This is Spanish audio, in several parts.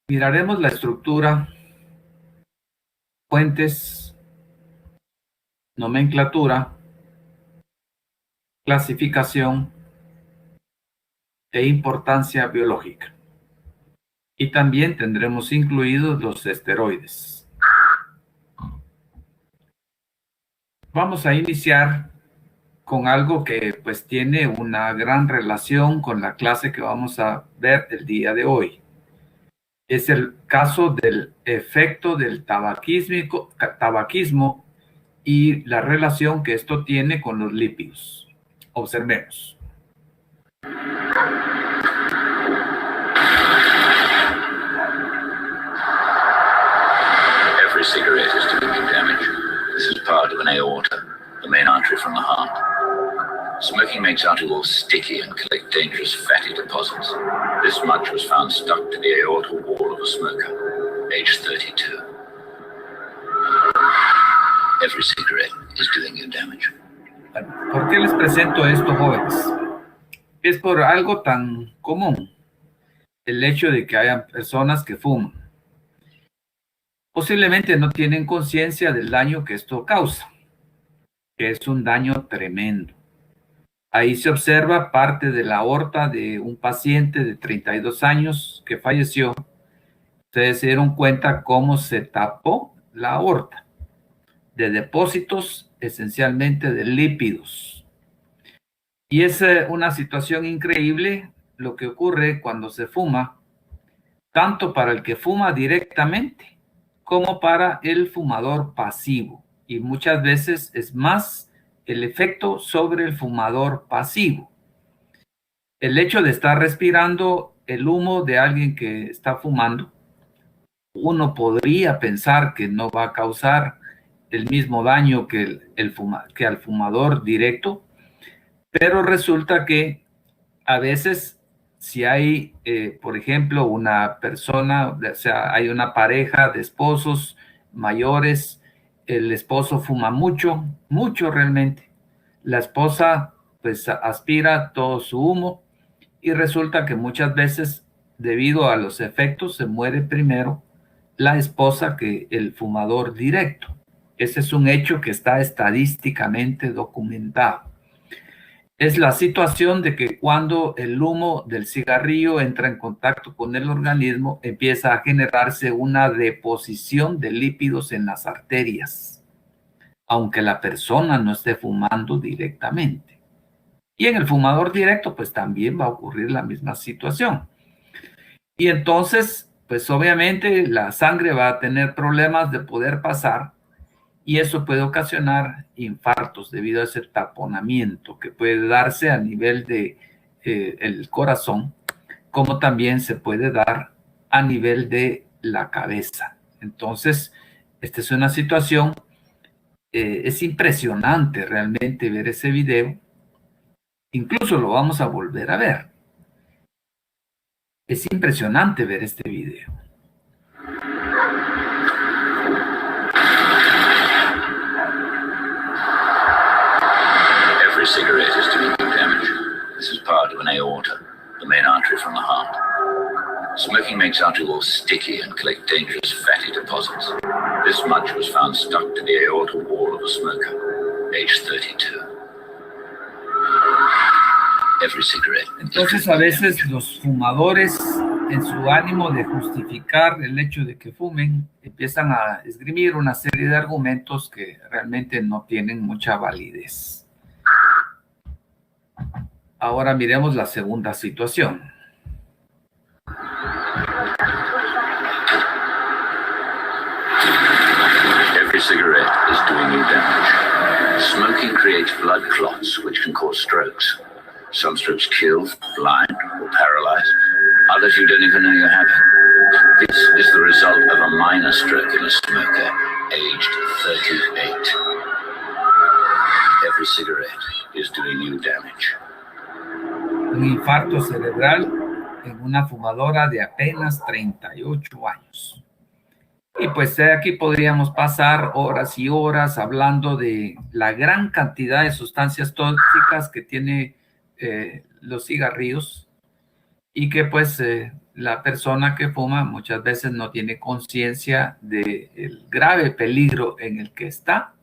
Miraremos la estructura, fuentes, nomenclatura, clasificación e importancia biológica. Y también tendremos incluidos los esteroides. Vamos a iniciar con algo que pues tiene una gran relación con la clase que vamos a ver el día de hoy. Es el caso del efecto del tabaquismo y la relación que esto tiene con los lípidos. Observemos. Every cigarette is doing you damage. This is part of an aorta, the main artery from the heart. Smoking makes arteries sticky and collect dangerous fatty deposits. This much was found stuck to the aortal wall of a smoker, age 32. Every cigarette is doing you damage. ¿Por qué les presento esto, jóvenes? Es por algo tan común, el hecho de que hayan personas que fuman. Posiblemente no tienen conciencia del daño que esto causa, que es un daño tremendo. Ahí se observa parte de la aorta de un paciente de 32 años que falleció. Ustedes se dieron cuenta cómo se tapó la aorta de depósitos esencialmente de lípidos. Y es una situación increíble lo que ocurre cuando se fuma, tanto para el que fuma directamente como para el fumador pasivo. Y muchas veces es más el efecto sobre el fumador pasivo. El hecho de estar respirando el humo de alguien que está fumando, uno podría pensar que no va a causar el mismo daño que al fumador directo, pero resulta que a veces si hay, por ejemplo, una persona, o sea, hay una pareja de esposos mayores, el esposo fuma mucho, mucho realmente. La esposa pues aspira todo su humo y resulta que muchas veces, debido a los efectos, se muere primero la esposa que el fumador directo. Ese es un hecho que está estadísticamente documentado. Es la situación de que cuando el humo del cigarrillo entra en contacto con el organismo, empieza a generarse una deposición de lípidos en las arterias, aunque la persona no esté fumando directamente. Y en el fumador directo, pues también va a ocurrir la misma situación. Y entonces, pues obviamente la sangre va a tener problemas de poder pasar y eso puede ocasionar infartos debido a ese taponamiento que puede darse a nivel de el corazón, como también se puede dar a nivel de la cabeza. Entonces, esta es una situación, es impresionante realmente ver ese video. Incluso lo vamos a volver a ver. Es impresionante ver este video. Every cigarette is doing you damage. This is part of an aorta, the main artery from the heart. Smoking makes arteries sticky and collect dangerous fatty deposits. This much was found stuck to the aortal wall of a smoker, age 32. Every cigarette. Entonces, a veces los fumadores, en su ánimo de justificar el hecho de que fumen, empiezan a esgrimir una serie de argumentos que realmente no tienen mucha validez. Ahora miremos la segunda situación. Every cigarette is doing you damage. Smoking creates blood clots, which can cause strokes. Some strokes kill, blind, or paralyze. Others you don't even know you're having. This is the result of a minor stroke in a smoker, aged 38. Every cigarette is doing you damage. Un infarto cerebral en una fumadora de apenas 38 años. Y pues aquí podríamos pasar horas y horas hablando de la gran cantidad de sustancias tóxicas que tiene los cigarrillos y que pues la persona que fuma muchas veces no tiene conciencia del grave peligro en el que está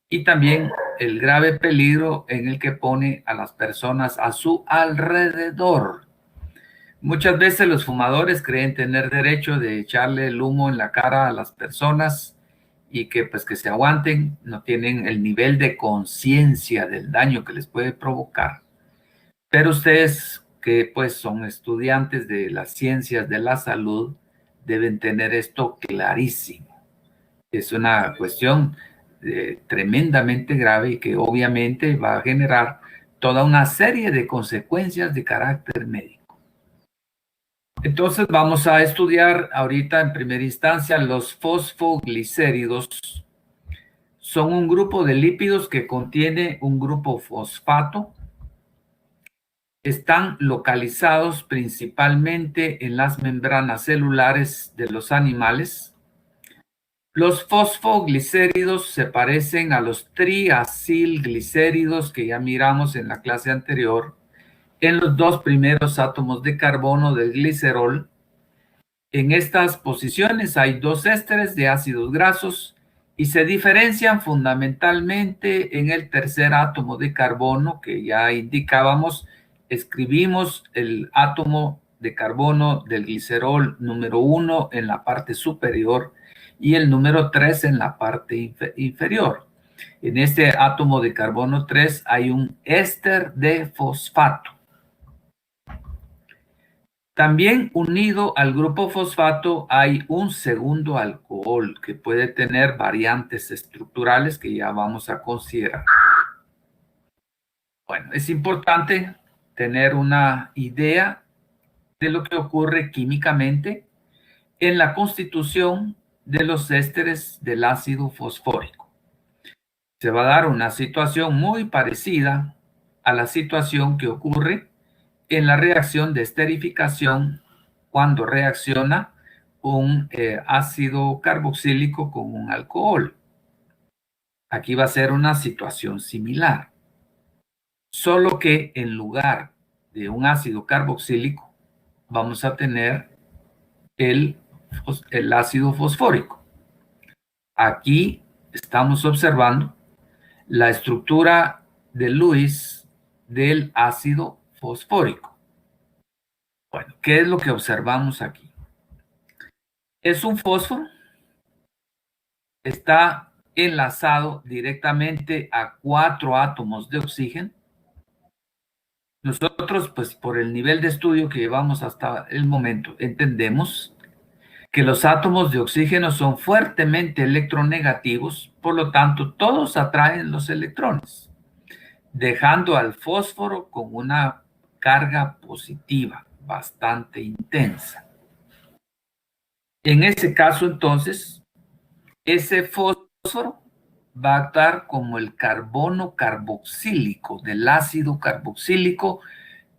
y también el grave peligro en el que pone a las personas a su alrededor. Muchas veces los fumadores creen tener derecho de echarle el humo en la cara a las personas y que pues que se aguanten, no tienen el nivel de conciencia del daño que les puede provocar. Pero ustedes que pues son estudiantes de las ciencias de la salud deben tener esto clarísimo. Es una cuestión tremendamente grave y que obviamente va a generar toda una serie de consecuencias de carácter médico. Entonces vamos a estudiar ahorita en primera instancia los fosfoglicéridos. Son un grupo de lípidos que contiene un grupo fosfato. Están localizados principalmente en las membranas celulares de los animales. Los fosfoglicéridos se parecen a los triacilglicéridos que ya miramos en la clase anterior en los dos primeros átomos de carbono del glicerol. En estas posiciones hay dos ésteres de ácidos grasos y se diferencian fundamentalmente en el tercer átomo de carbono que ya indicábamos. Escribimos el átomo de carbono del glicerol número 1 en la parte superior y el número 3 en la parte inferior. En este átomo de carbono 3 hay un éster de fosfato. También unido al grupo fosfato hay un segundo alcohol que puede tener variantes estructurales que ya vamos a considerar. Bueno, es importante tener una idea de lo que ocurre químicamente en la constitución de los ésteres del ácido fosfórico. Se va a dar una situación muy parecida a la situación que ocurre en la reacción de esterificación cuando reacciona un ácido carboxílico con un alcohol. Aquí va a ser una situación similar, solo que en lugar de un ácido carboxílico vamos a tener el ácido fosfórico. Aquí estamos observando la estructura de Lewis del ácido fosfórico. Bueno, ¿qué es lo que observamos aquí? Es un fósforo, está enlazado directamente a 4 átomos de oxígeno. Nosotros, pues por el nivel de estudio que llevamos hasta el momento, entendemos que los átomos de oxígeno son fuertemente electronegativos, por lo tanto, todos atraen los electrones, dejando al fósforo con una carga positiva bastante intensa. En ese caso, entonces, ese fósforo va a actuar como el carbono carboxílico del ácido carboxílico,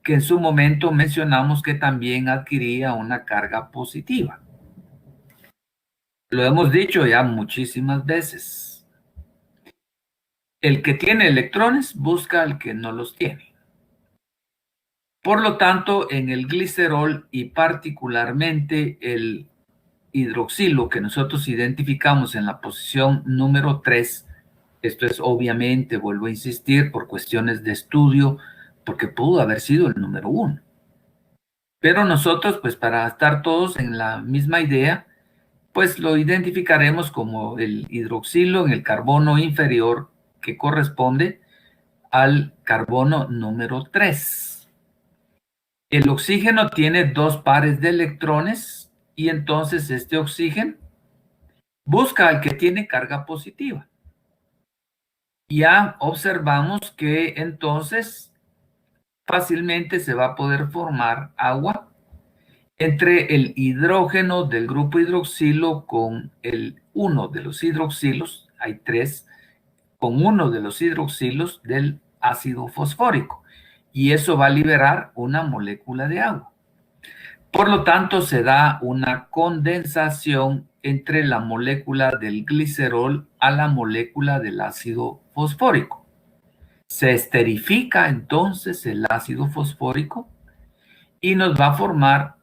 que en su momento mencionamos que también adquiría una carga positiva. Lo hemos dicho ya muchísimas veces. El que tiene electrones busca al que no los tiene. Por lo tanto, en el glicerol y particularmente el hidroxilo que nosotros identificamos en la posición número 3, esto es obviamente, vuelvo a insistir, por cuestiones de estudio, porque pudo haber sido el número 1. Pero nosotros, pues para estar todos en la misma idea, pues lo identificaremos como el hidroxilo en el carbono inferior que corresponde al carbono número 3. El oxígeno tiene 2 pares de electrones y entonces este oxígeno busca al que tiene carga positiva. Ya observamos que entonces fácilmente se va a poder formar agua entre el hidrógeno del grupo hidroxilo con el uno de los hidroxilos, hay 3, con uno de los hidroxilos del ácido fosfórico. Y eso va a liberar una molécula de agua. Por lo tanto, se da una condensación entre la molécula del glicerol a la molécula del ácido fosfórico. Se esterifica entonces el ácido fosfórico y nos va a formar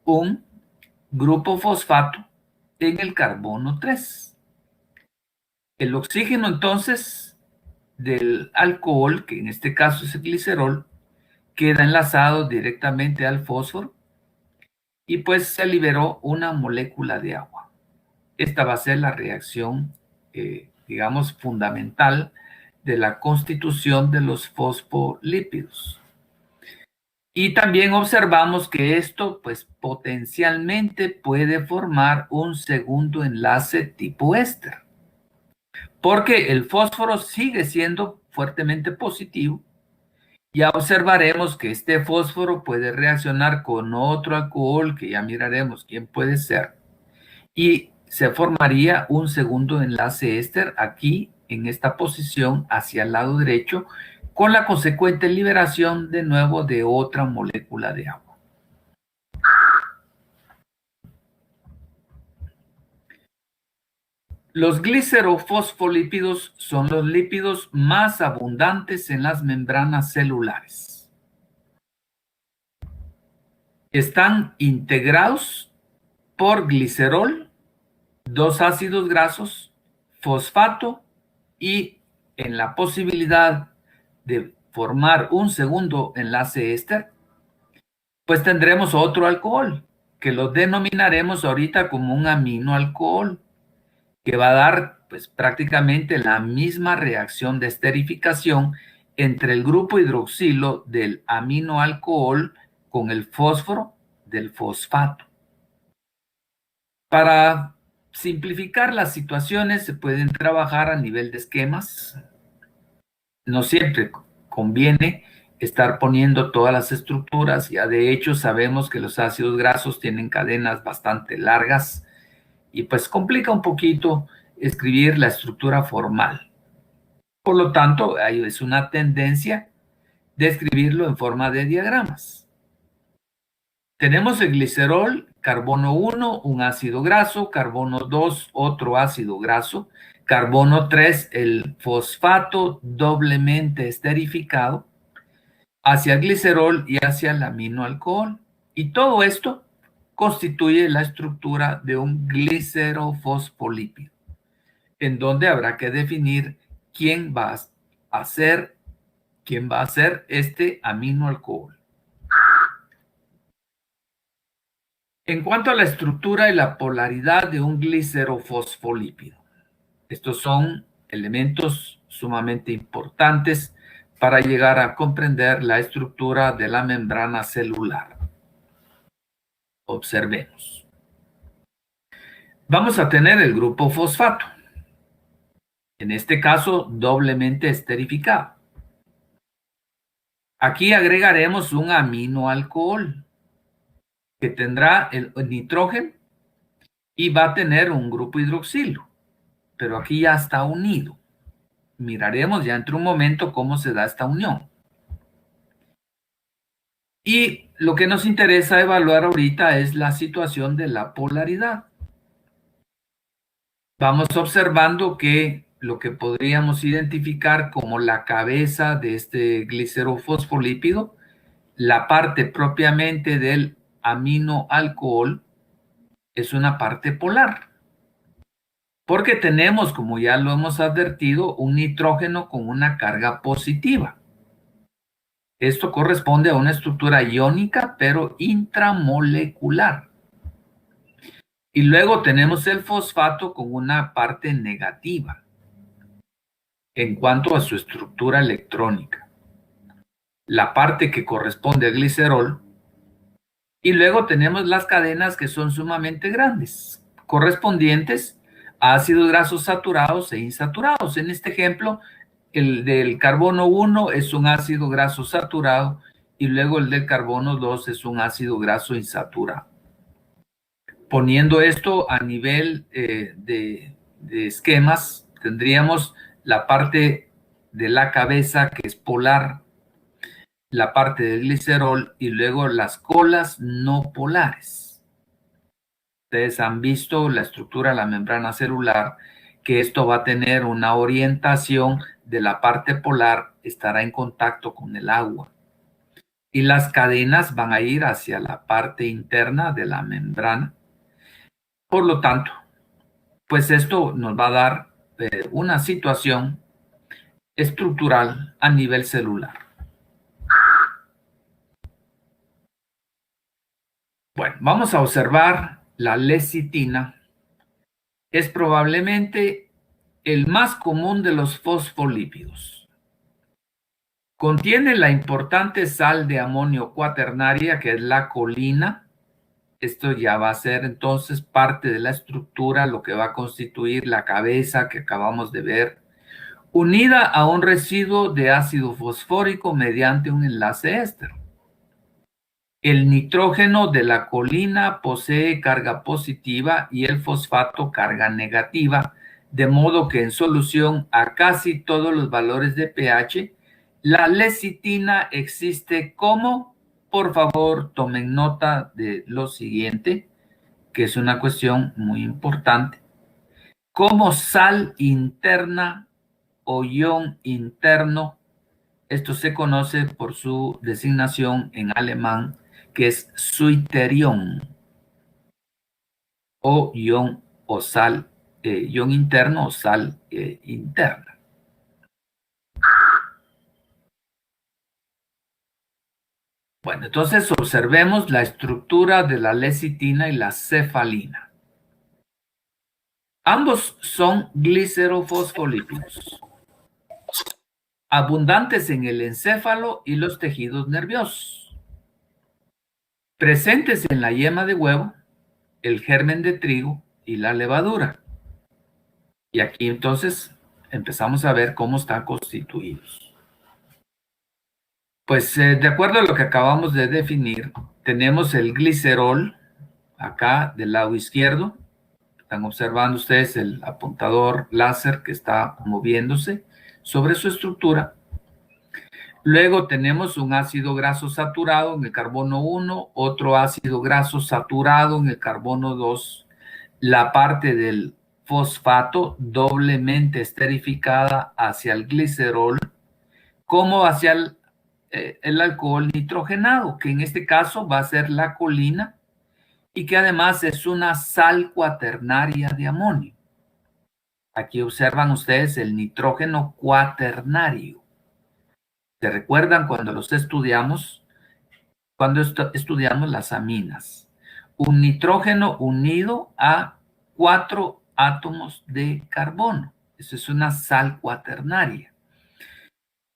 un grupo fosfato en el carbono 3. El oxígeno entonces del alcohol, que en este caso es el glicerol, queda enlazado directamente al fósforo y pues se liberó una molécula de agua. Esta va a ser la reacción, digamos, fundamental de la constitución de los fosfolípidos. Y también observamos que esto, pues, potencialmente puede formar un segundo enlace tipo éster, porque el fósforo sigue siendo fuertemente positivo. Ya observaremos que este fósforo puede reaccionar con otro alcohol, que ya miraremos quién puede ser, y se formaría un segundo enlace éster aquí en esta posición hacia el lado derecho, con la consecuente liberación de nuevo de otra molécula de agua. Los glicerofosfolípidos son los lípidos más abundantes en las membranas celulares. Están integrados por glicerol, dos ácidos grasos, fosfato y en la posibilidad de formar un segundo enlace éster, pues tendremos otro alcohol que lo denominaremos ahorita como un aminoalcohol, que va a dar pues prácticamente la misma reacción de esterificación entre el grupo hidroxilo del aminoalcohol con el fósforo del fosfato. Para simplificar las situaciones se pueden trabajar a nivel de esquemas. No siempre conviene estar poniendo todas las estructuras. Ya de hecho sabemos que los ácidos grasos tienen cadenas bastante largas y pues complica un poquito escribir la estructura formal. Por lo tanto, es una tendencia de escribirlo en forma de diagramas. Tenemos el glicerol, carbono 1, un ácido graso, carbono 2, otro ácido graso, carbono 3, el fosfato doblemente esterificado, hacia el glicerol y hacia el aminoalcohol. Y todo esto constituye la estructura de un glicerofosfolípido, en donde habrá que definir quién va a ser este aminoalcohol. En cuanto a la estructura y la polaridad de un glicerofosfolípido, estos son elementos sumamente importantes para llegar a comprender la estructura de la membrana celular. Observemos. Vamos a tener el grupo fosfato, en este caso doblemente esterificado. Aquí agregaremos un aminoalcohol que tendrá el nitrógeno y va a tener un grupo hidroxilo, pero aquí ya está unido. Miraremos ya entre un momento cómo se da esta unión. Y lo que nos interesa evaluar ahorita es la situación de la polaridad. Vamos observando que lo que podríamos identificar como la cabeza de este glicerofosfolípido, la parte propiamente del aminoalcohol, es una parte polar. Porque tenemos, como ya lo hemos advertido, un nitrógeno con una carga positiva. Esto corresponde a una estructura iónica, pero intramolecular. Y luego tenemos el fosfato con una parte negativa en cuanto a su estructura electrónica. La parte que corresponde al glicerol. Y luego tenemos las cadenas que son sumamente grandes, correspondientes a ácidos grasos saturados e insaturados. En este ejemplo, el del carbono 1 es un ácido graso saturado y luego el del carbono 2 es un ácido graso insaturado. Poniendo esto a nivel de esquemas, tendríamos la parte de la cabeza que es polar, la parte del glicerol y luego las colas no polares. Ustedes han visto la estructura de la membrana celular, que esto va a tener una orientación de la parte polar, estará en contacto con el agua. y las cadenas van a ir hacia la parte interna de la membrana. Por lo tanto, pues esto nos va a dar una situación estructural a nivel celular. Bueno, vamos a observar la lecitina. Es probablemente el más común de los fosfolípidos. Contiene la importante sal de amonio cuaternaria, que es la colina. Esto ya va a ser entonces parte de la estructura, lo que va a constituir la cabeza que acabamos de ver, unida a un residuo de ácido fosfórico mediante un enlace éster. El nitrógeno de la colina posee carga positiva y el fosfato carga negativa, de modo que en solución a casi todos los valores de pH, la lecitina existe como, por favor, tomen nota de lo siguiente, que es una cuestión muy importante, como sal interna o ion interno. Esto se conoce por su designación en alemán, que es Zwitterion, o ion o sal, ion interno o sal interna. Bueno, entonces observemos la estructura de la lecitina y la cefalina. Ambos son glicerofosfolípidos, abundantes en el encéfalo y los tejidos nerviosos, presentes en la yema de huevo, el germen de trigo y la levadura. Y aquí entonces empezamos a ver cómo están constituidos. Pues de acuerdo a lo que acabamos de definir, tenemos el glicerol acá del lado izquierdo. Están observando ustedes el apuntador láser que está moviéndose sobre su estructura. Luego tenemos un ácido graso saturado en el carbono 1, otro ácido graso saturado en el carbono 2, la parte del fosfato doblemente esterificada hacia el glicerol, como hacia el alcohol nitrogenado, que en este caso va a ser la colina, y que además es una sal cuaternaria de amonio. Aquí observan ustedes el nitrógeno cuaternario. ¿Se recuerdan cuando los estudiamos? Cuando estudiamos las aminas. Un nitrógeno unido a 4 átomos de carbono. Eso es una sal cuaternaria.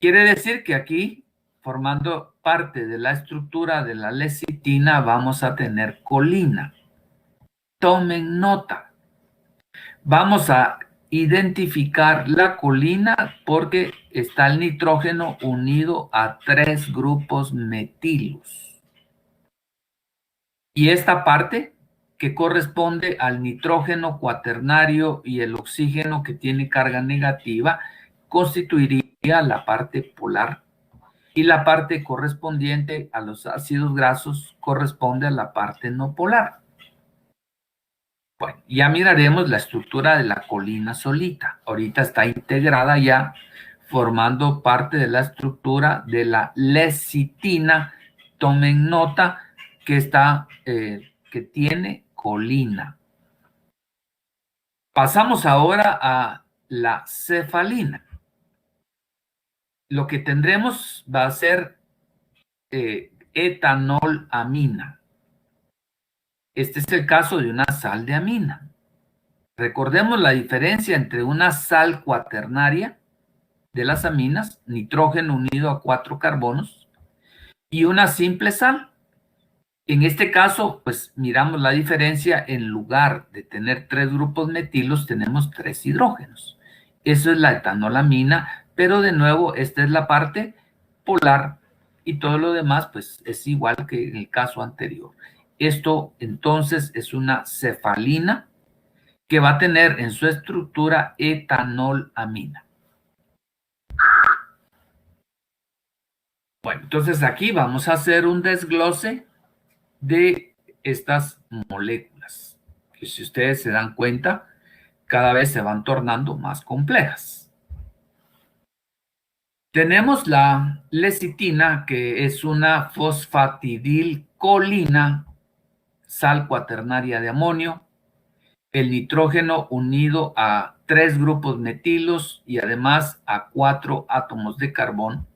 Quiere decir que aquí, formando parte de la estructura de la lecitina, vamos a tener colina. Tomen nota. Vamos a identificar la colina porque está el nitrógeno unido a 3 grupos metilos. Y esta parte que corresponde al nitrógeno cuaternario y el oxígeno que tiene carga negativa constituiría la parte polar. Y la parte correspondiente a los ácidos grasos corresponde a la parte no polar. Bueno, ya miraremos la estructura de la colina solita. Ahorita está integrada ya, formando parte de la estructura de la lecitina. Tomen nota que que tiene colina. Pasamos ahora a la cefalina. Lo que tendremos va a ser etanolamina. Este es el caso de una sal de amina. Recordemos la diferencia entre una sal cuaternaria de las aminas, nitrógeno unido a 4 carbonos, y una simple sal. En este caso, pues miramos la diferencia. En lugar de tener 3 grupos metilos, tenemos 3 hidrógenos. Eso es la etanolamina, pero de nuevo, esta es la parte polar y todo lo demás, pues es igual que en el caso anterior. Esto entonces es una cefalina que va a tener en su estructura etanolamina. Bueno, entonces aquí vamos a hacer un desglose de estas moléculas, que si ustedes se dan cuenta, cada vez se van tornando más complejas. Tenemos la lecitina, que es una fosfatidilcolina, sal cuaternaria de amonio, el nitrógeno unido a 3 grupos metilos y además a 4 átomos de carbón.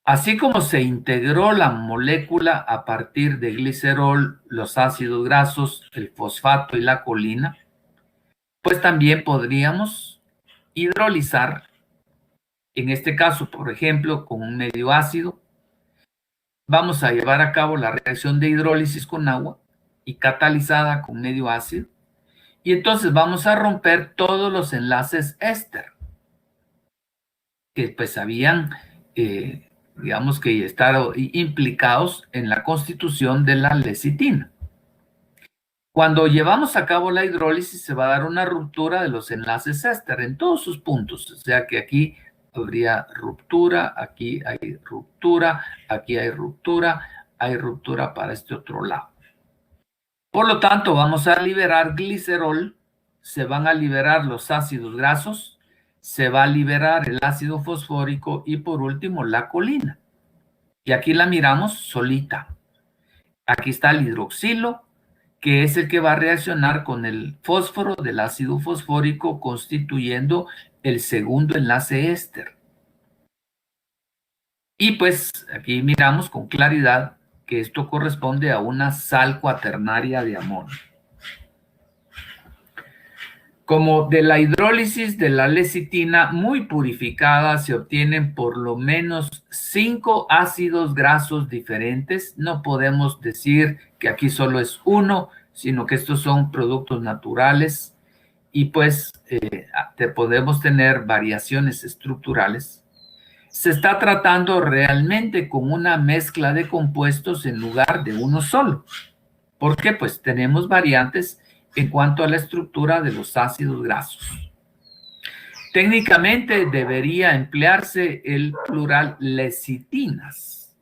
Así como se integró la molécula a partir de glicerol, los ácidos grasos, el fosfato y la colina, pues también podríamos hidrolizar, en este caso, por ejemplo, con un medio ácido. Vamos a llevar a cabo la reacción de hidrólisis con agua y catalizada con medio ácido. Y entonces vamos a romper todos los enlaces éster que pues habían, digamos que estado implicados en la constitución de la lecitina. Cuando llevamos a cabo la hidrólisis se va a dar una ruptura de los enlaces éster en todos sus puntos. O sea que aquí habría ruptura, aquí hay ruptura, aquí hay ruptura para este otro lado. Por lo tanto, vamos a liberar glicerol, se van a liberar los ácidos grasos, se va a liberar el ácido fosfórico y por último la colina. Y aquí la miramos solita. Aquí está el hidroxilo, que es el que va a reaccionar con el fósforo del ácido fosfórico, constituyendo el segundo enlace éster. Y pues aquí miramos con claridad que esto corresponde a una sal cuaternaria de amonio. Como de la hidrólisis de la lecitina muy purificada se obtienen por lo menos 5 ácidos grasos diferentes, no podemos decir que aquí solo es uno, sino que estos son productos naturales y pues podemos tener variaciones estructurales. Se está tratando realmente con una mezcla de compuestos en lugar de uno solo. ¿Por qué? Pues tenemos variantes en cuanto a la estructura de los ácidos grasos. Técnicamente debería emplearse el plural lecitinas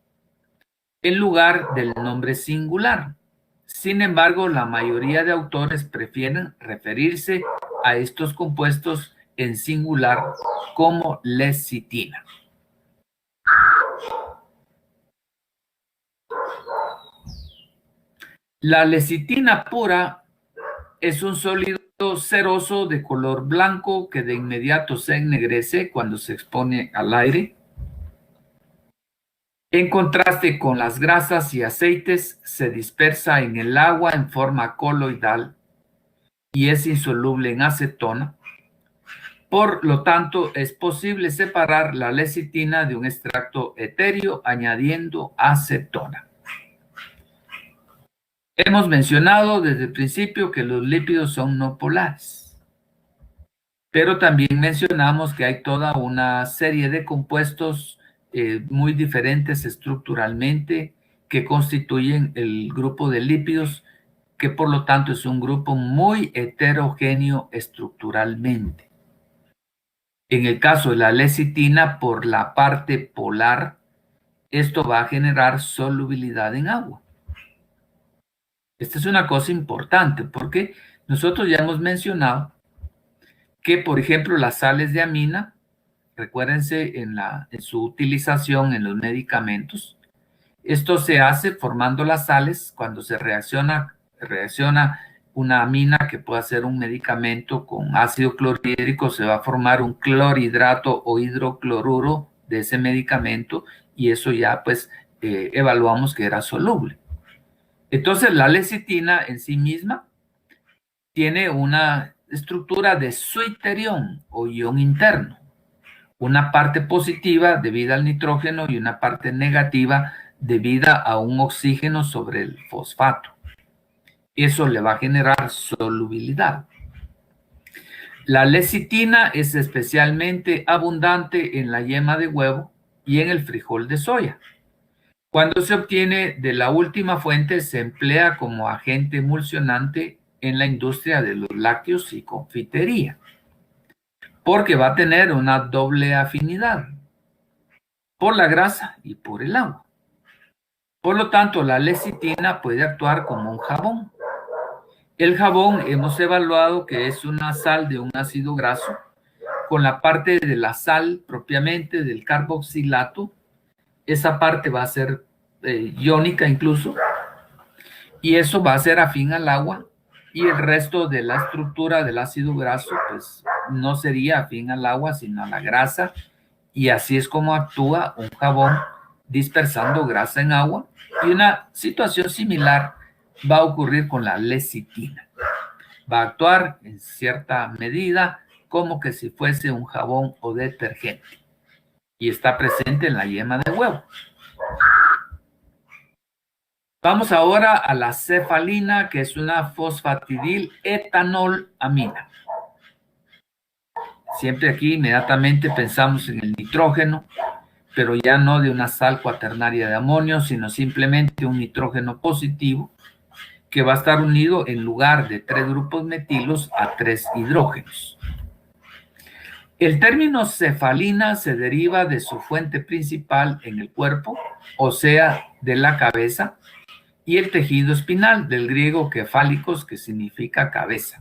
en lugar del nombre singular. Sin embargo, la mayoría de autores prefieren referirse a estos compuestos en singular como lecitina. La lecitina pura es un sólido ceroso de color blanco que de inmediato se ennegrece cuando se expone al aire. En contraste con las grasas y aceites, se dispersa en el agua en forma coloidal y es insoluble en acetona. Por lo tanto, es posible separar la lecitina de un extracto etéreo añadiendo acetona. Hemos mencionado desde el principio que los lípidos son no polares, pero también mencionamos que hay toda una serie de compuestos muy diferentes estructuralmente que constituyen el grupo de lípidos, que por lo tanto es un grupo muy heterogéneo estructuralmente. En el caso de la lecitina, por la parte polar, esto va a generar solubilidad en agua. Esta es una cosa importante porque nosotros ya hemos mencionado que, por ejemplo, las sales de amina, recuérdense en su utilización en los medicamentos, esto se hace formando las sales cuando se reacciona una amina que puede ser un medicamento con ácido clorhídrico, se va a formar un clorhidrato o hidrocloruro de ese medicamento y eso ya pues evaluamos que era soluble. Entonces, la lecitina en sí misma tiene una estructura de suiterión o ion interno. Una parte positiva debida al nitrógeno y una parte negativa debida a un oxígeno sobre el fosfato. Eso le va a generar solubilidad. La lecitina es especialmente abundante en la yema de huevo y en el frijol de soya. Cuando se obtiene de la última fuente, se emplea como agente emulsionante en la industria de los lácteos y confitería, porque va a tener una doble afinidad por la grasa y por el agua. Por lo tanto, la lecitina puede actuar como un jabón. El jabón hemos evaluado que es una sal de un ácido graso con la parte de la sal propiamente, del carboxilato. Esa parte va a ser iónica incluso, y eso va a ser afín al agua, y el resto de la estructura del ácido graso pues no sería afín al agua, sino a la grasa, y así es como actúa un jabón dispersando grasa en agua, y una situación similar va a ocurrir con la lecitina. Va a actuar en cierta medida como que si fuese un jabón o detergente, y está presente en la yema de huevo. Vamos ahora a la cefalina, que es una fosfatidil etanolamina. Siempre aquí inmediatamente pensamos en el nitrógeno, pero ya no de una sal cuaternaria de amonio, sino simplemente un nitrógeno positivo que va a estar unido en lugar de 3 grupos metilos a 3 hidrógenos. El término cefalina se deriva de su fuente principal en el cuerpo, o sea, de la cabeza, y el tejido espinal, del griego cefálicos, que significa cabeza.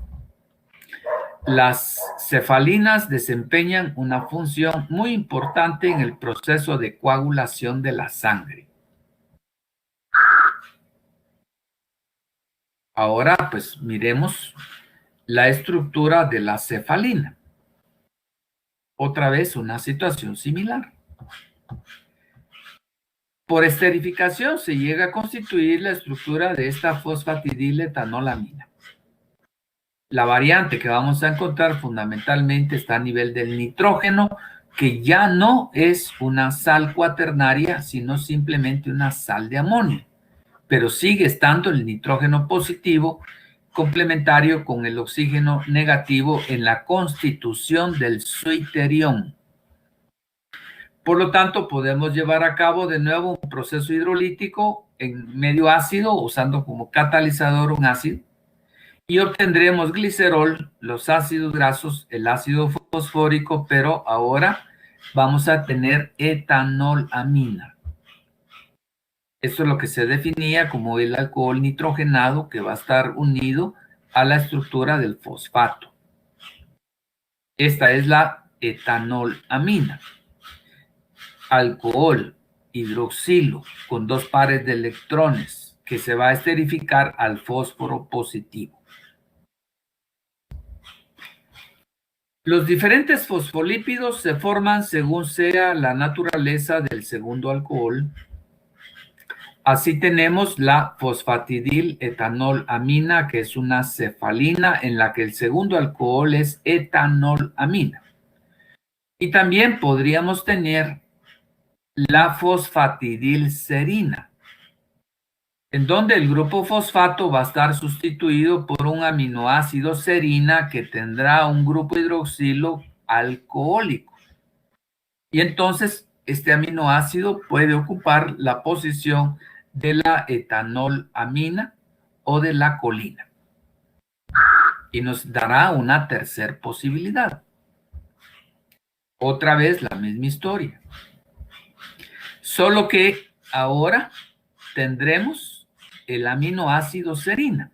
Las cefalinas desempeñan una función muy importante en el proceso de coagulación de la sangre. Ahora, pues, miremos la estructura de la cefalina. Otra vez, una situación similar. Por esterificación se llega a constituir la estructura de esta fosfatidiletoanolamina. La variante que vamos a encontrar fundamentalmente está a nivel del nitrógeno, que ya no es una sal cuaternaria, sino simplemente una sal de amonio, pero sigue estando el nitrógeno positivo complementario con el oxígeno negativo en la constitución del suiterión. Por lo tanto, podemos llevar a cabo de nuevo un proceso hidrolítico en medio ácido, usando como catalizador un ácido, y obtendremos glicerol, los ácidos grasos, el ácido fosfórico, pero ahora vamos a tener etanolamina. Esto es lo que se definía como el alcohol nitrogenado, que va a estar unido a la estructura del fosfato. Esta es la etanolamina. Alcohol hidroxilo con 2 pares de electrones que se va a esterificar al fósforo positivo. Los diferentes fosfolípidos se forman según sea la naturaleza del segundo alcohol. Así tenemos la fosfatidil-etanolamina, que es una cefalina en la que el segundo alcohol es etanolamina. Y también podríamos tener la fosfatidilserina, en donde el grupo fosfato va a estar sustituido por un aminoácido serina que tendrá un grupo hidroxilo alcohólico. Y entonces este aminoácido puede ocupar la posición de la etanolamina o de la colina. Y nos dará una tercera posibilidad. Otra vez la misma historia. Solo que ahora tendremos el aminoácido serina.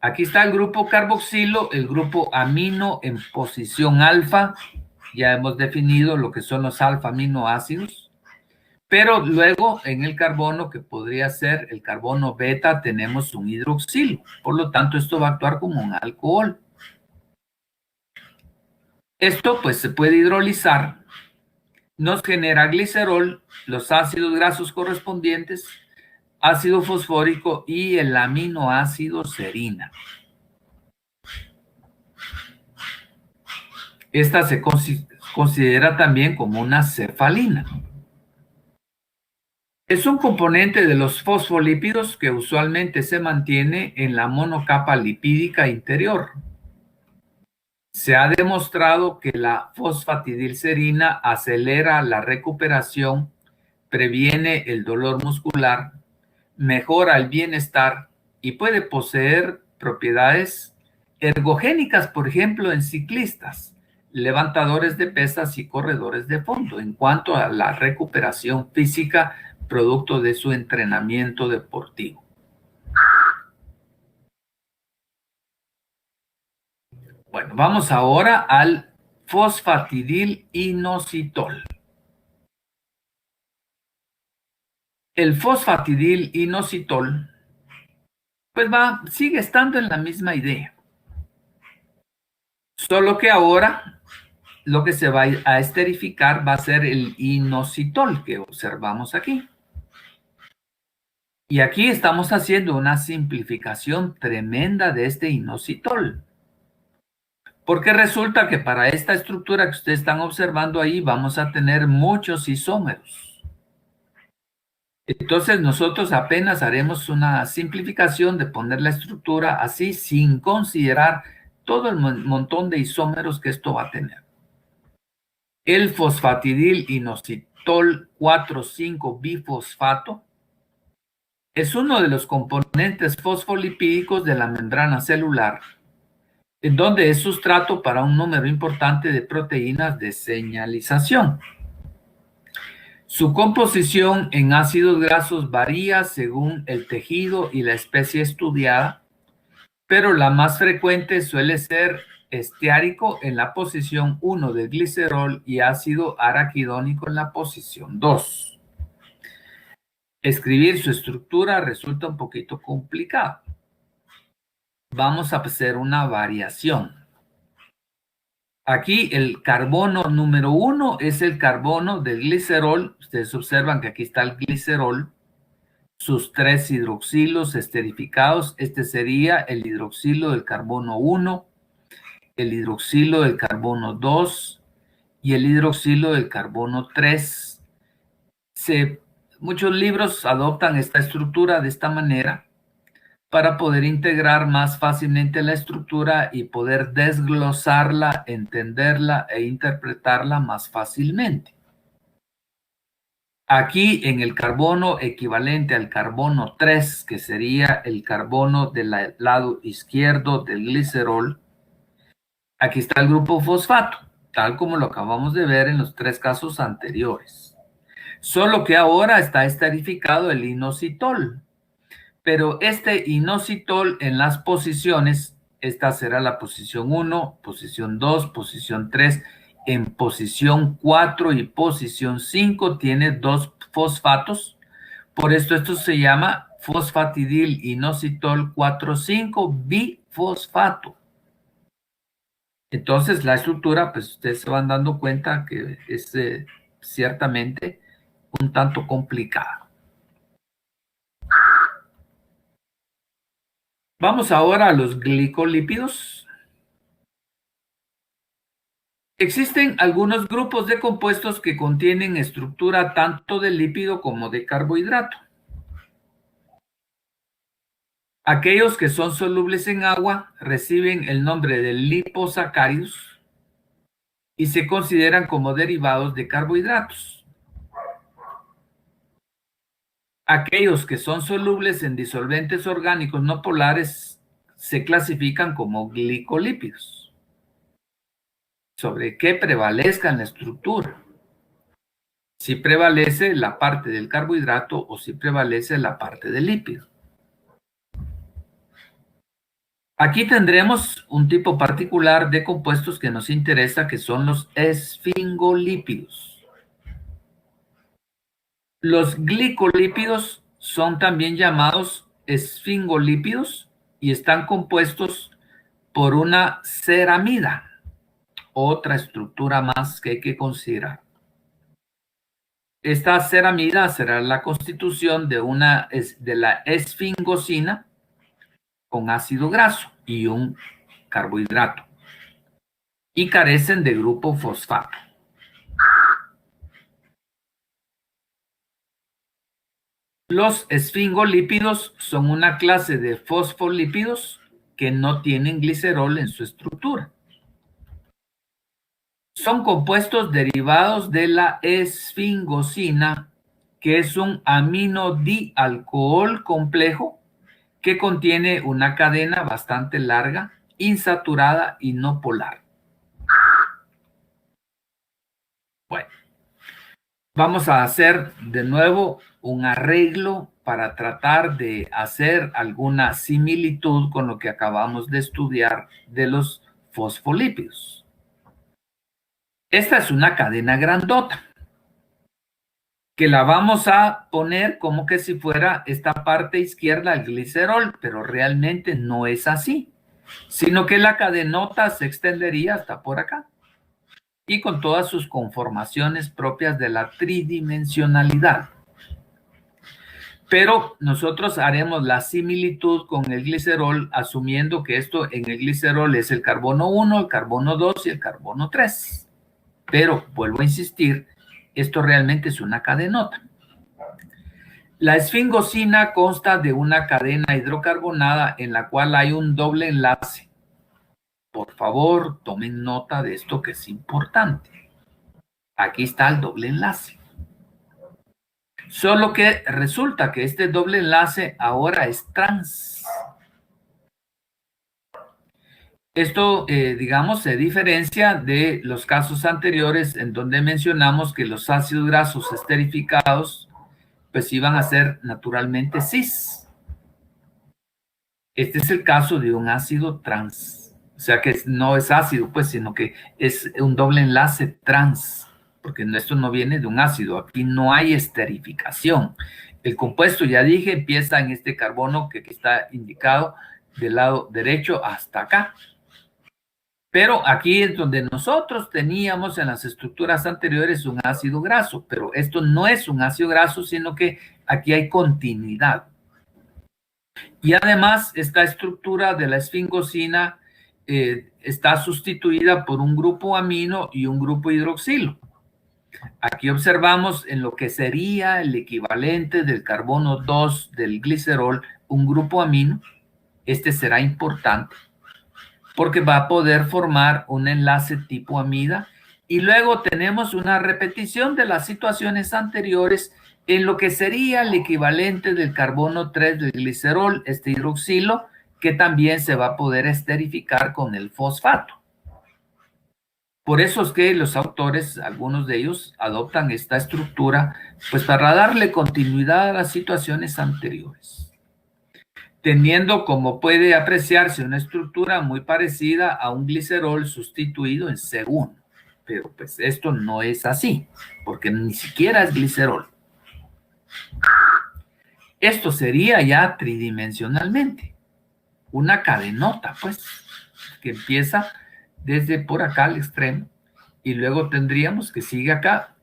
Aquí está el grupo carboxilo, el grupo amino en posición alfa. Ya hemos definido lo que son los alfa-aminoácidos. Pero luego en el carbono, que podría ser el carbono beta, tenemos un hidroxilo. Por lo tanto, esto va a actuar como un alcohol. Esto pues se puede hidrolizar. Nos genera glicerol, los ácidos grasos correspondientes, ácido fosfórico y el aminoácido serina. Esta se considera también como una cefalina. Es un componente de los fosfolípidos que usualmente se mantiene en la monocapa lipídica interior. Se ha demostrado que la fosfatidilserina acelera la recuperación, previene el dolor muscular, mejora el bienestar y puede poseer propiedades ergogénicas, por ejemplo, en ciclistas, levantadores de pesas y corredores de fondo, en cuanto a la recuperación física producto de su entrenamiento deportivo. Bueno, vamos ahora al fosfatidilinositol. El fosfatidilinositol, pues sigue estando en la misma idea. Solo que ahora lo que se va a esterificar va a ser el inositol que observamos aquí. Y aquí estamos haciendo una simplificación tremenda de este inositol. Porque resulta que para esta estructura que ustedes están observando ahí vamos a tener muchos isómeros. Entonces nosotros apenas haremos una simplificación de poner la estructura así sin considerar todo el montón de isómeros que esto va a tener. El fosfatidilinositol 4,5-bifosfato es uno de los componentes fosfolipídicos de la membrana celular, en donde es sustrato para un número importante de proteínas de señalización. Su composición en ácidos grasos varía según el tejido y la especie estudiada, pero la más frecuente suele ser esteárico en la posición 1 del glicerol y ácido araquidónico en la posición 2. Escribir su estructura resulta un poquito complicado. Vamos a hacer una variación. Aquí el carbono número 1 es el carbono del glicerol. Ustedes observan que aquí está el glicerol, sus 3 hidroxilos esterificados. Este sería el hidroxilo del carbono 1, el hidroxilo del carbono 2 y el hidroxilo del carbono 3. Muchos libros adoptan esta estructura de esta manera para poder integrar más fácilmente la estructura y poder desglosarla, entenderla e interpretarla más fácilmente. Aquí en el carbono equivalente al carbono 3, que sería el carbono del lado izquierdo del glicerol, aquí está el grupo fosfato, tal como lo acabamos de ver en los 3 casos anteriores. Solo que ahora está esterificado el inositol. Pero este inositol en las posiciones, esta será la posición 1, posición 2, posición 3, en posición 4 y posición 5 tiene 2 fosfatos. Por esto se llama fosfatidilinositol 4,5-bifosfato. Entonces la estructura, pues ustedes se van dando cuenta que es ciertamente un tanto complicada. Vamos ahora a los glicolípidos. Existen algunos grupos de compuestos que contienen estructura tanto de lípido como de carbohidrato. Aquellos que son solubles en agua reciben el nombre de liposacáridos y se consideran como derivados de carbohidratos. Aquellos que son solubles en disolventes orgánicos no polares se clasifican como glicolípidos. ¿Sobre qué prevalezca en la estructura? Si prevalece la parte del carbohidrato o si prevalece la parte del lípido. Aquí tendremos un tipo particular de compuestos que nos interesa, que son los esfingolípidos. Los glicolípidos son también llamados esfingolípidos y están compuestos por una ceramida, otra estructura más que hay que considerar. Esta ceramida será la constitución de la esfingosina con ácido graso y un carbohidrato, y carecen de grupo fosfato. Los esfingolípidos son una clase de fosfolípidos que no tienen glicerol en su estructura. Son compuestos derivados de la esfingosina, que es un aminodialcohol complejo que contiene una cadena bastante larga, insaturada y no polar. Bueno, vamos a hacer de nuevo un arreglo para tratar de hacer alguna similitud con lo que acabamos de estudiar de los fosfolípidos. Esta es una cadena grandota, que la vamos a poner como que si fuera esta parte izquierda del glicerol, pero realmente no es así, sino que la cadenota se extendería hasta por acá, y con todas sus conformaciones propias de la tridimensionalidad. Pero nosotros haremos la similitud con el glicerol, asumiendo que esto en el glicerol es el carbono 1, el carbono 2 y el carbono 3. Pero, vuelvo a insistir, esto realmente es una cadenota. La esfingosina consta de una cadena hidrocarbonada en la cual hay un doble enlace. Por favor, tomen nota de esto que es importante. Aquí está el doble enlace. Solo que resulta que este doble enlace ahora es trans. Esto, digamos, se diferencia de los casos anteriores en donde mencionamos que los ácidos grasos esterificados pues iban a ser naturalmente cis. Este es el caso de un ácido trans. O sea que no es ácido, pues, sino que es un doble enlace trans, porque esto no viene de un ácido. Aquí no hay esterificación. El compuesto, ya dije, empieza en este carbono que está indicado del lado derecho hasta acá. Pero aquí es donde nosotros teníamos en las estructuras anteriores un ácido graso, pero esto no es un ácido graso, sino que aquí hay continuidad. Y además, esta estructura de la esfingosina está sustituida por un grupo amino y un grupo hidroxilo. Aquí observamos en lo que sería el equivalente del carbono 2 del glicerol, un grupo amino. Este será importante porque va a poder formar un enlace tipo amida. Y luego tenemos una repetición de las situaciones anteriores en lo que sería el equivalente del carbono 3 del glicerol, este hidroxilo, que también se va a poder esterificar con el fosfato. Por eso es que los autores, algunos de ellos, adoptan esta estructura, pues para darle continuidad a las situaciones anteriores, teniendo, como puede apreciarse, una estructura muy parecida a un glicerol sustituido en C1. Pero pues esto no es así, porque ni siquiera es glicerol. Esto sería ya tridimensionalmente una cadenota, pues, que empieza desde por acá al extremo y luego tendríamos que sigue acá.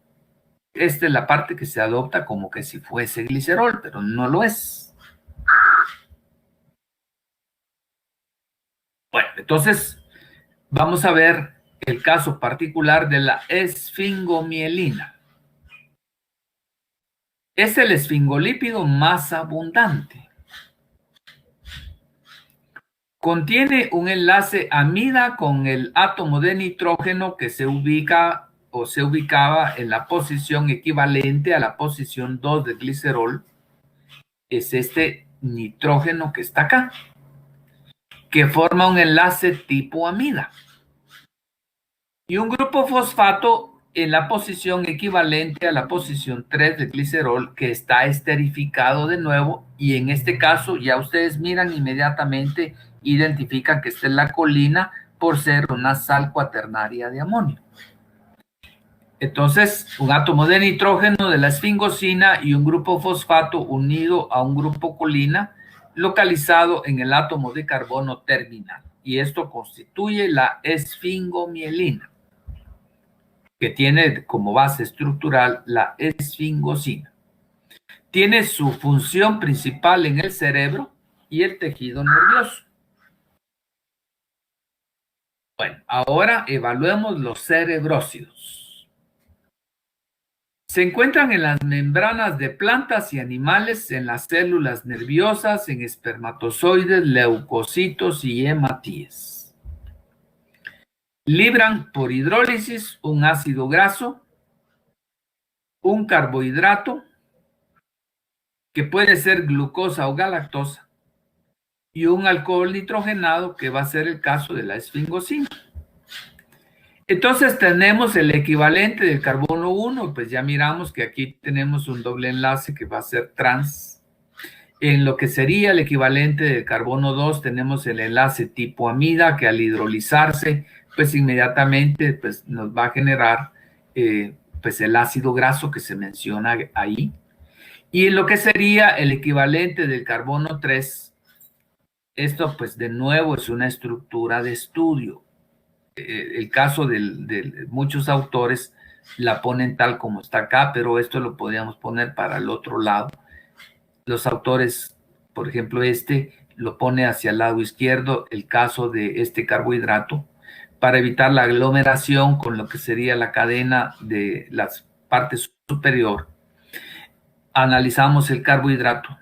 Esta es la parte que se adopta como que si fuese glicerol, pero no lo es. Bueno, entonces vamos a ver el caso particular de la esfingomielina. Es el esfingolípido más abundante. Contiene un enlace amida con el átomo de nitrógeno que se ubica o se ubicaba en la posición equivalente a la posición 2 del glicerol. Es este nitrógeno que está acá, que forma un enlace tipo amida. Y un grupo fosfato en la posición equivalente a la posición 3 del glicerol, que está esterificado de nuevo, y en este caso ya ustedes miran inmediatamente, identifican que esta es la colina por ser una sal cuaternaria de amonio. Entonces, un átomo de nitrógeno de la esfingosina y un grupo fosfato unido a un grupo colina localizado en el átomo de carbono terminal. Y esto constituye la esfingomielina, que tiene como base estructural la esfingosina. Tiene su función principal en el cerebro y el tejido nervioso. Bueno, ahora evaluemos los cerebrócidos. Se encuentran en las membranas de plantas y animales, en las células nerviosas, en espermatozoides, leucocitos y hematíes. Libran por hidrólisis un ácido graso, un carbohidrato, que puede ser glucosa o galactosa, y un alcohol nitrogenado, que va a ser el caso de la esfingosina. Entonces tenemos el equivalente del carbono 1, pues ya miramos que aquí tenemos un doble enlace que va a ser trans, En lo que sería el equivalente del carbono 2 tenemos el enlace tipo amida que al hidrolizarse pues inmediatamente pues, nos va a generar pues el ácido graso que se menciona ahí. Y en lo que sería el equivalente del carbono 3, esto pues de nuevo es una estructura de estudio. El caso de muchos autores la ponen tal como está acá, pero esto lo podríamos poner para el otro lado. Los autores, por ejemplo, lo pone hacia el lado izquierdo, el caso de este carbohidrato, para evitar la aglomeración con lo que sería la cadena de las partes superior. Analizamos el carbohidrato.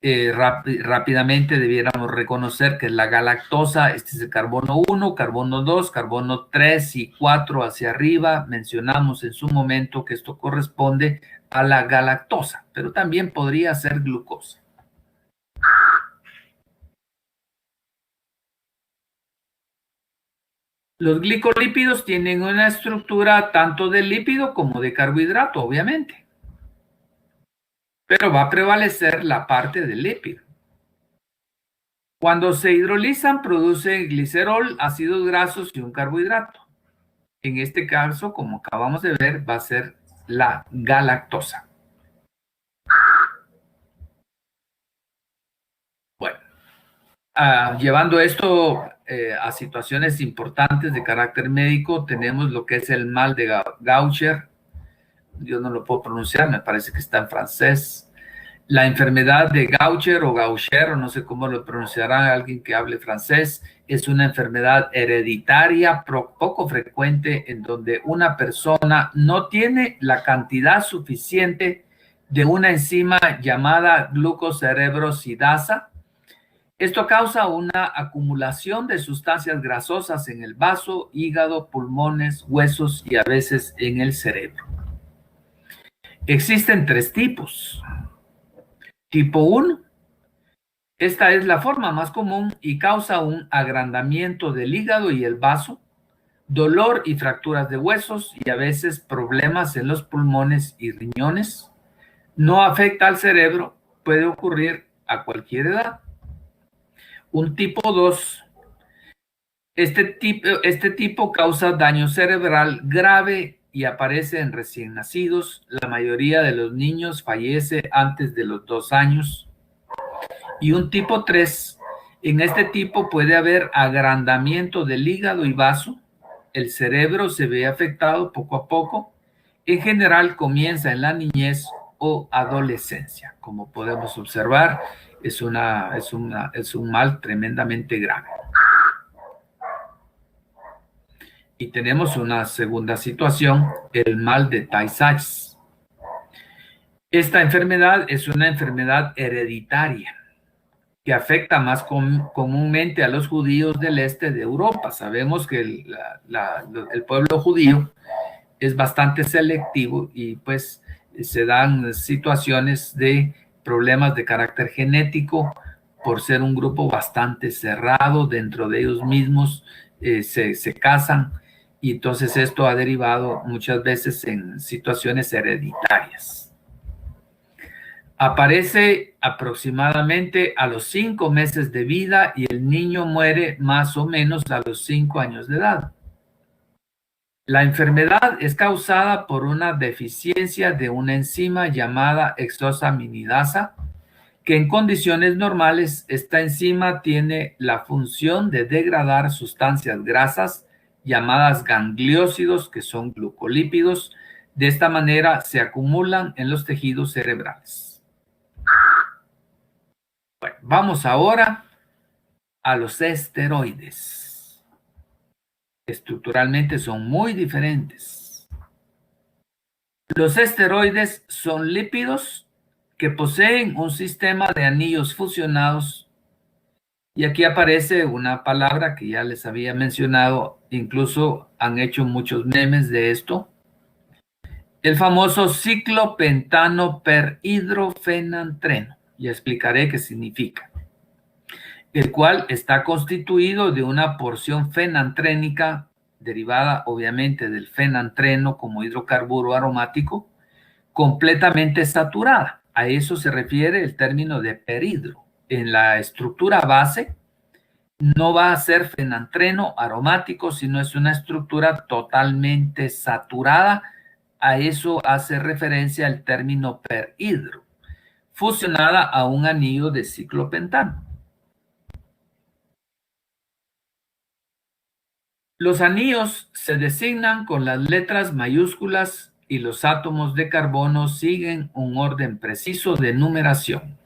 Rápidamente debiéramos reconocer que es la galactosa, este es el carbono 1, carbono 2, carbono 3 y 4 hacia arriba. Mencionamos en su momento que esto corresponde a la galactosa, pero también podría ser glucosa. Los glicolípidos tienen una estructura tanto de lípido como de carbohidrato, obviamente, pero va a prevalecer la parte del lípido. Cuando se hidrolizan, producen glicerol, ácidos grasos y un carbohidrato. En este caso, como acabamos de ver, va a ser la galactosa. Bueno, llevando esto a situaciones importantes de carácter médico, tenemos lo que es el mal de Gaucher. Yo no lo puedo pronunciar, me parece que está en francés. La enfermedad de Gaucher o Gaucher, o no sé cómo lo pronunciará alguien que hable francés, es una enfermedad hereditaria poco frecuente en donde una persona no tiene la cantidad suficiente de una enzima llamada glucocerebrosidasa. Esto causa una acumulación de sustancias grasosas en el vaso, hígado, pulmones, huesos y a veces en el cerebro. Existen 3 tipos. Tipo 1, esta es la forma más común y causa un agrandamiento del hígado y el vaso, dolor y fracturas de huesos y a veces problemas en los pulmones y riñones. No afecta al cerebro, puede ocurrir a cualquier edad. Un tipo 2, este tipo causa daño cerebral grave y aparece en recién nacidos. La mayoría de los niños fallece antes de los 2 años. Y un tipo 3, en este tipo puede haber agrandamiento del hígado y vaso. El cerebro se ve afectado poco a poco. En general comienza en la niñez o adolescencia. Como podemos observar, es un mal tremendamente grave. Y tenemos una segunda situación, el mal de Tay-Sachs. Esta enfermedad es una enfermedad hereditaria que afecta más comúnmente a los judíos del este de Europa. Sabemos que el pueblo judío es bastante selectivo y pues se dan situaciones de problemas de carácter genético por ser un grupo bastante cerrado dentro de ellos mismos, se casan y entonces esto ha derivado muchas veces en situaciones hereditarias. Aparece aproximadamente a los 5 meses de vida y el niño muere más o menos a los 5 años de edad. La enfermedad es causada por una deficiencia de una enzima llamada hexosaminidasa, que en condiciones normales esta enzima tiene la función de degradar sustancias grasas llamadas gangliósidos, que son glucolípidos. De esta manera se acumulan en los tejidos cerebrales. Bueno, vamos ahora a los esteroides. Estructuralmente son muy diferentes. Los esteroides son lípidos que poseen un sistema de anillos fusionados. Y aquí aparece una palabra que ya les había mencionado, incluso han hecho muchos memes de esto. El famoso ciclopentano perhidrofenantreno. Ya explicaré qué significa. El cual está constituido de una porción fenantrénica, derivada obviamente del fenantreno como hidrocarburo aromático, completamente saturada. A eso se refiere el término de perhidro. En la estructura base no va a ser fenantreno aromático, sino es una estructura totalmente saturada. A eso hace referencia el término perhidro, fusionada a un anillo de ciclopentano. Los anillos se designan con las letras mayúsculas y los átomos de carbono siguen un orden preciso de numeración.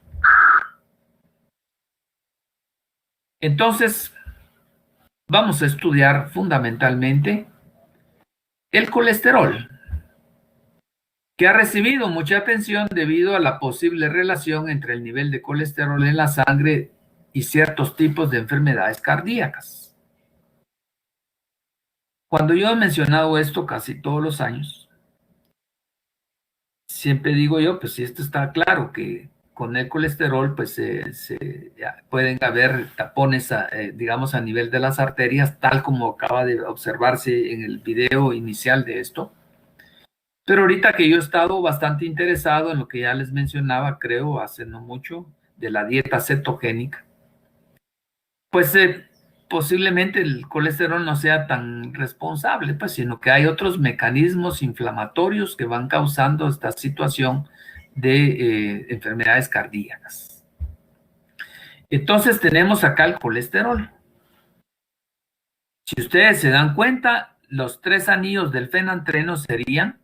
Entonces, vamos a estudiar fundamentalmente el colesterol, que ha recibido mucha atención debido a la posible relación entre el nivel de colesterol en la sangre y ciertos tipos de enfermedades cardíacas. Cuando yo he mencionado esto casi todos los años, siempre digo yo, pues si esto está claro, que con el colesterol pues pueden haber tapones, digamos, a nivel de las arterias, tal como acaba de observarse en el video inicial de esto. Pero ahorita que yo he estado bastante interesado en lo que ya les mencionaba, creo, hace no mucho, de la dieta cetogénica, pues posiblemente el colesterol no sea tan responsable, pues, sino que hay otros mecanismos inflamatorios que van causando esta situación de enfermedades cardíacas. Entonces tenemos acá el colesterol. Si ustedes se dan cuenta, los tres anillos del fenantreno serían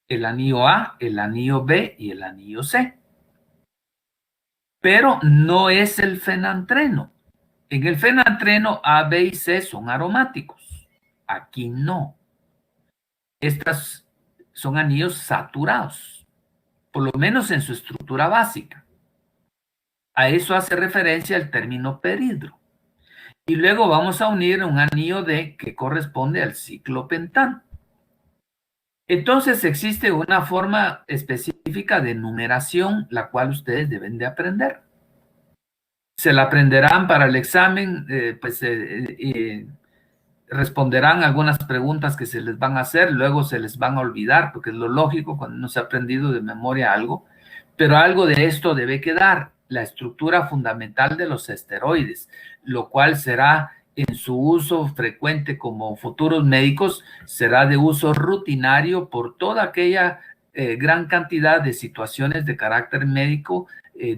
el anillo A, el anillo B y el anillo C. Pero no es el fenantreno. En el fenantreno A, B y C son aromáticos. Aquí no. Estas son anillos saturados, por lo menos en su estructura básica. A eso hace referencia el término perhidro. Y luego vamos a unir un anillo D que corresponde al ciclopentano. Entonces existe una forma específica de numeración, la cual ustedes deben de aprender. Se la aprenderán para el examen, responderán algunas preguntas que se les van a hacer, luego se les van a olvidar, porque es lo lógico cuando no se ha aprendido de memoria algo, pero algo de esto debe quedar, la estructura fundamental de los esteroides, lo cual será en su uso frecuente como futuros médicos, será de uso rutinario por toda aquella gran cantidad de situaciones de carácter médico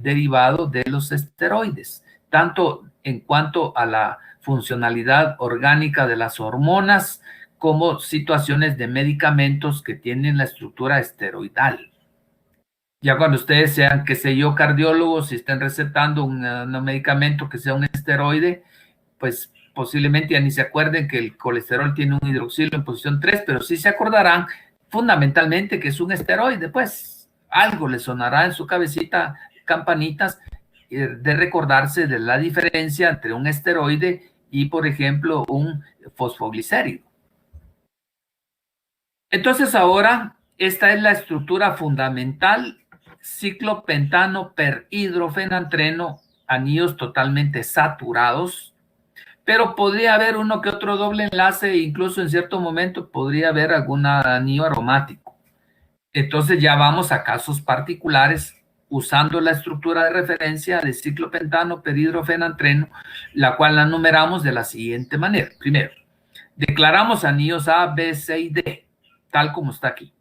derivado de los esteroides, tanto en cuanto a la funcionalidad orgánica de las hormonas, como situaciones de medicamentos que tienen la estructura esteroidal. Ya cuando ustedes sean, qué sé yo, cardiólogos y estén recetando un medicamento que sea un esteroide, pues posiblemente ya ni se acuerden que el colesterol tiene un hidroxilo en posición 3, pero sí se acordarán fundamentalmente que es un esteroide, pues algo les sonará en su cabecita campanitas de recordarse de la diferencia entre un esteroide y, por ejemplo, un fosfoglicérido. Entonces ahora, esta es la estructura fundamental: ciclopentano, perhidrofenantreno, anillos totalmente saturados, pero podría haber uno que otro doble enlace e incluso en cierto momento podría haber algún anillo aromático. Entonces ya vamos a casos particulares usando la estructura de referencia de ciclopentano, perhidrofenantreno, la cual la numeramos de la siguiente manera. Primero, declaramos anillos A, B, C y D, tal como está aquí.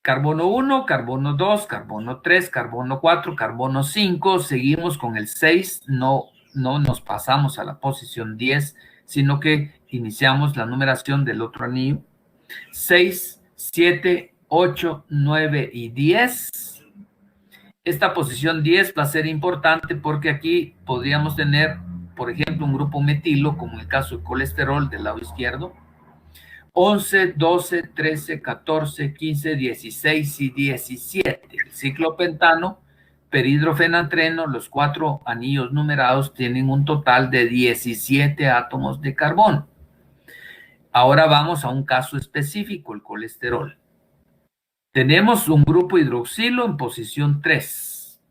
Carbono 1, carbono 2, carbono 3, carbono 4, carbono 5, seguimos con el 6, no nos pasamos a la posición 10, sino que iniciamos la numeración del otro anillo. 6, 7, 8, 9 y 10. Esta posición 10 va a ser importante porque aquí podríamos tener, por ejemplo, un grupo metilo, como en el caso del colesterol del lado izquierdo. 11, 12, 13, 14, 15, 16 y 17. El ciclopentano, perhidrofenantreno, los cuatro anillos numerados tienen un total de 17 átomos de carbono. Ahora vamos a un caso específico, el colesterol. Tenemos un grupo hidroxilo en posición 3.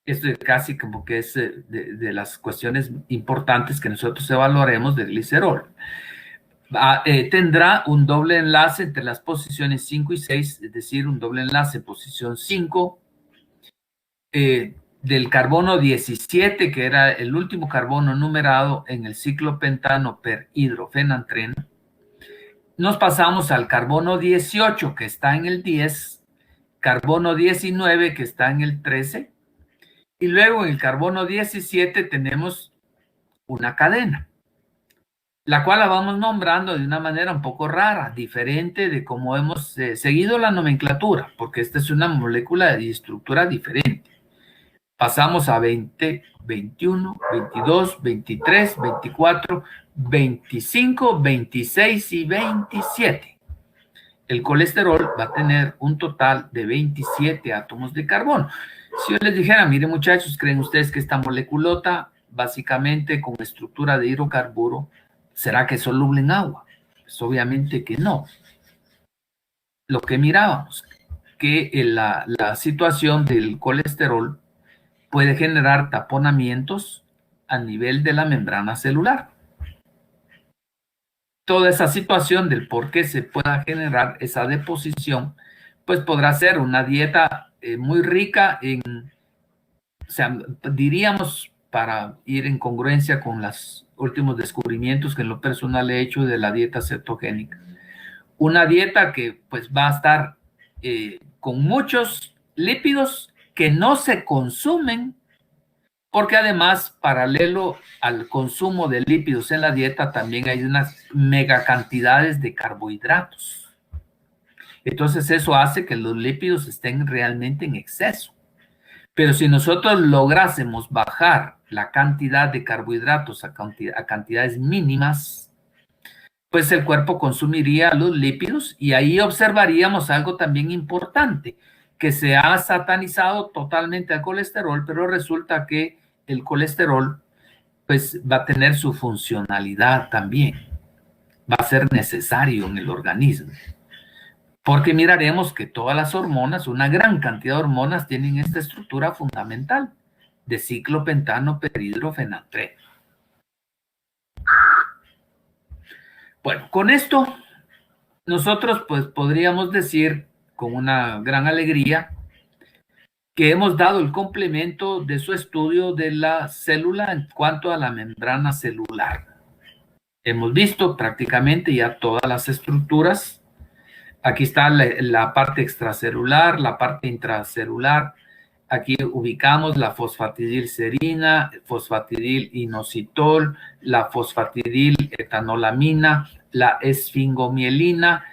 Esto es casi como que es de las cuestiones importantes que nosotros evaluaremos del glicerol. tendrá un doble enlace entre las posiciones 5 y 6, es decir, un doble enlace posición 5 del carbono 17, que era el último carbono numerado en el ciclo pentano per hidrofenantreno. Nos pasamos al carbono 18, que está en el 10, carbono 19, que está en el 13, y luego en el carbono 17 tenemos una cadena, la cual la vamos nombrando de una manera un poco rara, diferente de cómo hemos seguido la nomenclatura, porque esta es una molécula de estructura diferente. Pasamos a 20, 21, 22, 23, 24, 25, 26 y 27. El colesterol va a tener un total de 27 átomos de carbono. Si yo les dijera, miren muchachos, ¿creen ustedes que esta moleculota, básicamente con estructura de hidrocarburo, será que es soluble en agua? Pues obviamente que no. Lo que mirábamos, que la situación del colesterol puede generar taponamientos a nivel de la membrana celular. Toda esa situación del por qué se pueda generar esa deposición, pues podrá ser una dieta muy rica en, o sea, diríamos, para ir en congruencia con los últimos descubrimientos que en lo personal he hecho de la dieta cetogénica. Una dieta que pues va a estar con muchos lípidos que no se consumen, porque además, paralelo al consumo de lípidos en la dieta, también hay unas megacantidades de carbohidratos. Entonces eso hace que los lípidos estén realmente en exceso. Pero si nosotros lográsemos bajar la cantidad de carbohidratos a cantidades mínimas, pues el cuerpo consumiría los lípidos y ahí observaríamos algo también importante, que se ha satanizado totalmente al colesterol, pero resulta que el colesterol pues va a tener su funcionalidad también, va a ser necesario en el organismo, porque miraremos que todas las hormonas, una gran cantidad de hormonas tienen esta estructura fundamental de ciclo pentano perhidrofenantreno. Bueno, con esto nosotros pues podríamos decir con una gran alegría que hemos dado el complemento de su estudio de la célula en cuanto a la membrana celular. Hemos visto prácticamente ya todas las estructuras. Aquí está la parte extracelular, la parte intracelular. Aquí ubicamos la fosfatidilserina, fosfatidilinositol, la fosfatidiletanolamina, la esfingomielina,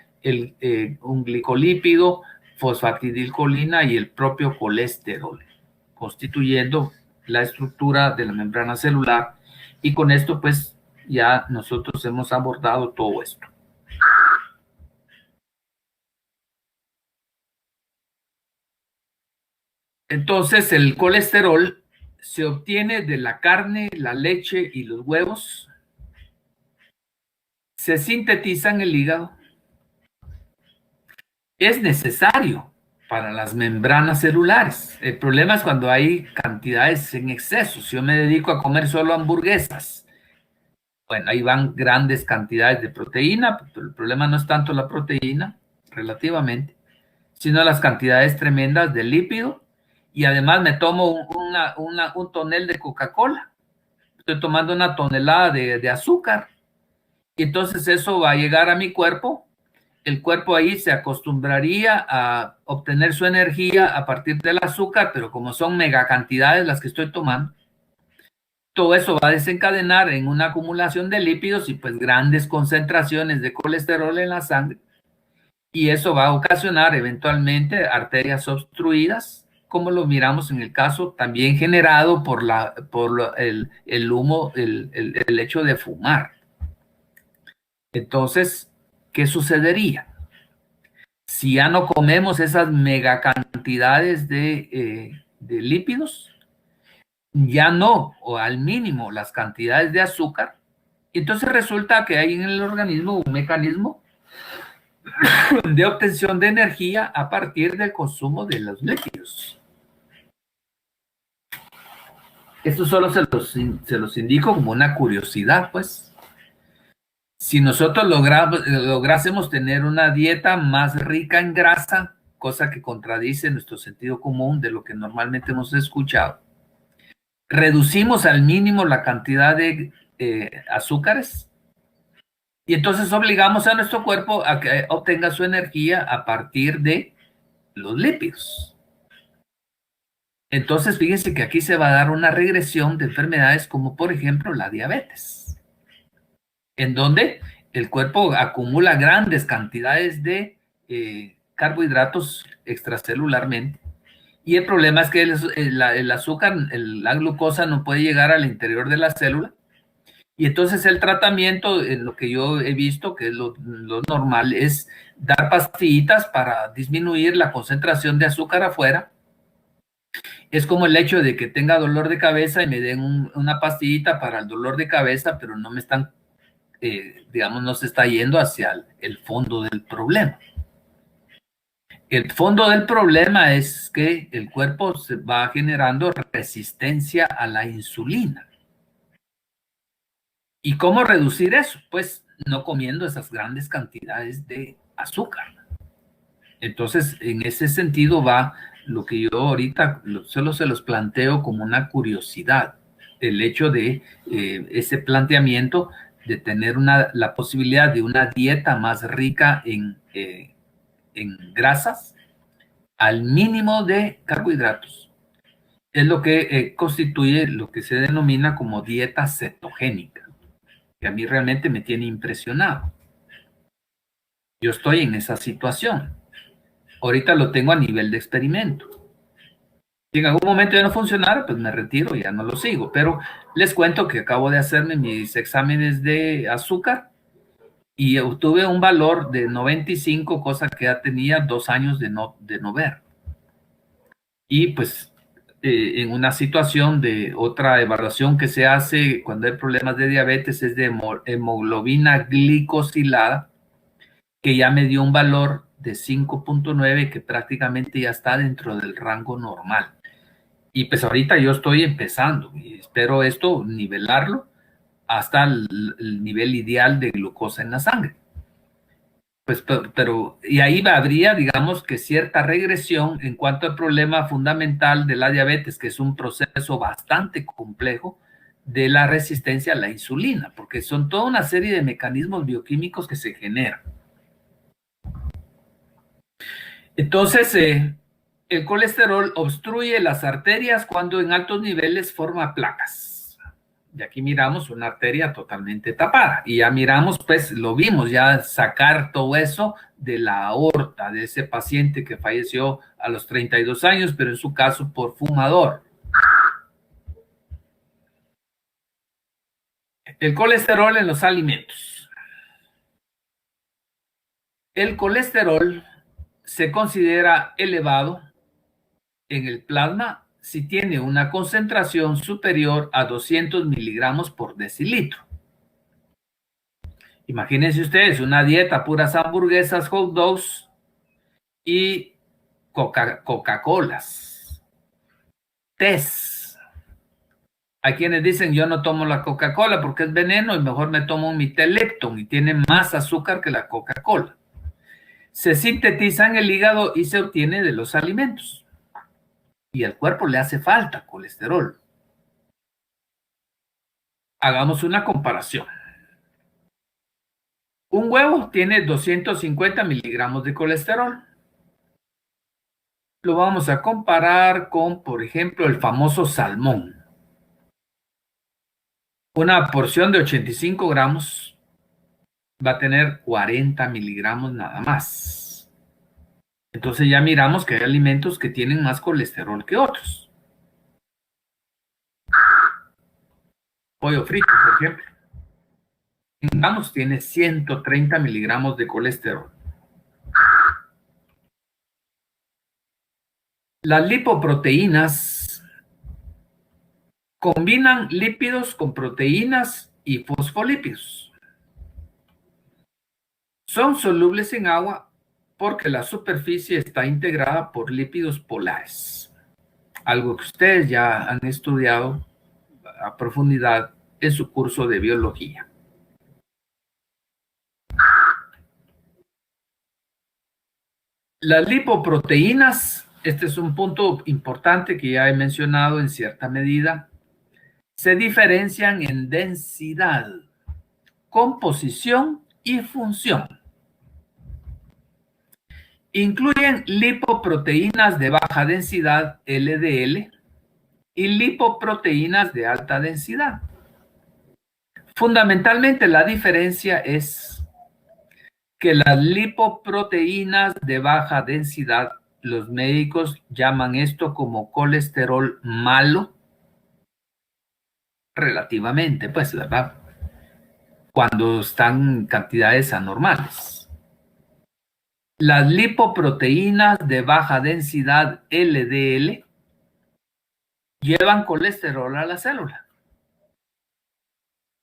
un glicolípido, fosfatidilcolina y el propio colesterol, constituyendo la estructura de la membrana celular. Y con esto, pues, ya nosotros hemos abordado todo esto. Entonces, el colesterol se obtiene de la carne, la leche y los huevos. Se sintetiza en el hígado. Es necesario para las membranas celulares. El problema es cuando hay cantidades en exceso. Si yo me dedico a comer solo hamburguesas, bueno, ahí van grandes cantidades de proteína, pero el problema no es tanto la proteína, relativamente, sino las cantidades tremendas de lípido, y además me tomo un tonel de Coca-Cola. Estoy tomando una tonelada de azúcar, y entonces eso va a llegar a mi cuerpo. El cuerpo ahí se acostumbraría a obtener su energía a partir del azúcar, pero como son megacantidades las que estoy tomando, todo eso va a desencadenar en una acumulación de lípidos y pues grandes concentraciones de colesterol en la sangre. Y eso va a ocasionar eventualmente arterias obstruidas, como lo miramos en el caso también generado por el humo, el hecho de fumar. Entonces, ¿qué sucedería? Si ya no comemos esas megacantidades de lípidos, ya no, o al mínimo, las cantidades de azúcar, entonces resulta que hay en el organismo un mecanismo de obtención de energía a partir del consumo de los lípidos. Esto solo se los indico como una curiosidad, pues. Si nosotros lográsemos tener una dieta más rica en grasa, cosa que contradice nuestro sentido común de lo que normalmente hemos escuchado, reducimos al mínimo la cantidad de azúcares y entonces obligamos a nuestro cuerpo a que obtenga su energía a partir de los lípidos. Entonces, fíjense que aquí se va a dar una regresión de enfermedades como, por ejemplo, la diabetes, en donde el cuerpo acumula grandes cantidades de carbohidratos extracelularmente. Y el problema es que el azúcar, la glucosa no puede llegar al interior de la célula. Y entonces el tratamiento, lo que yo he visto, que es lo normal, es dar pastillitas para disminuir la concentración de azúcar afuera. Es como el hecho de que tenga dolor de cabeza y me den una pastillita para el dolor de cabeza, pero no me están, digamos, no se está yendo hacia el fondo del problema. El fondo del problema es que el cuerpo se va generando resistencia a la insulina. ¿Y cómo reducir eso? Pues no comiendo esas grandes cantidades de azúcar. Entonces, en ese sentido va lo que yo ahorita solo se los planteo como una curiosidad. El hecho de ese planteamiento de tener la posibilidad de una dieta más rica en grasas al mínimo de carbohidratos. Es lo que constituye lo que se denomina como dieta cetogénica, que a mí realmente me tiene impresionado. Yo estoy en esa situación. Ahorita lo tengo a nivel de experimento. Si en algún momento ya no funcionara, pues me retiro y ya no lo sigo. Pero les cuento que acabo de hacerme mis exámenes de azúcar y obtuve un valor de 95, cosa que ya tenía 2 años de no ver. Y pues en una situación de otra evaluación que se hace cuando hay problemas de diabetes es de hemoglobina glicosilada, que ya me dio un valor de 5.9, que prácticamente ya está dentro del rango normal. Y pues ahorita yo estoy empezando y espero esto nivelarlo hasta el nivel ideal de glucosa en la sangre. Pues, pero, y ahí habría, digamos, que cierta regresión en cuanto al problema fundamental de la diabetes, que es un proceso bastante complejo de la resistencia a la insulina, porque son toda una serie de mecanismos bioquímicos que se generan. Entonces, el colesterol obstruye las arterias cuando en altos niveles forma placas. Y aquí miramos una arteria totalmente tapada. Y ya miramos, pues lo vimos, ya sacar todo eso de la aorta de ese paciente que falleció a los 32 años, pero en su caso por fumador. El colesterol en los alimentos. El colesterol se considera elevado en el plasma si tiene una concentración superior a 200 miligramos por decilitro. Imagínense ustedes una dieta, puras hamburguesas, hot dogs y Coca-Colas. Tés. Hay quienes dicen yo no tomo la Coca-Cola porque es veneno y mejor me tomo un Mitelepton y tiene más azúcar que la Coca-Cola. Se sintetiza en el hígado y se obtiene de los alimentos. Y al cuerpo le hace falta colesterol. Hagamos una comparación. Un huevo tiene 250 miligramos de colesterol. Lo vamos a comparar con, por ejemplo, el famoso salmón. Una porción de 85 gramos va a tener 40 miligramos nada más. Entonces ya miramos que hay alimentos que tienen más colesterol que otros. Pollo frito, por ejemplo. Digamos, tiene 130 miligramos de colesterol. Las lipoproteínas combinan lípidos con proteínas y fosfolípidos. Son solubles en agua porque la superficie está integrada por lípidos polares, algo que ustedes ya han estudiado a profundidad en su curso de biología. Las lipoproteínas, este es un punto importante que ya he mencionado en cierta medida, se diferencian en densidad, composición y función. Incluyen lipoproteínas de baja densidad, LDL, y lipoproteínas de alta densidad. Fundamentalmente la diferencia es que las lipoproteínas de baja densidad, los médicos llaman esto como colesterol malo, relativamente, pues, ¿verdad? Cuando están en cantidades anormales. Las lipoproteínas de baja densidad, LDL, llevan colesterol a la célula.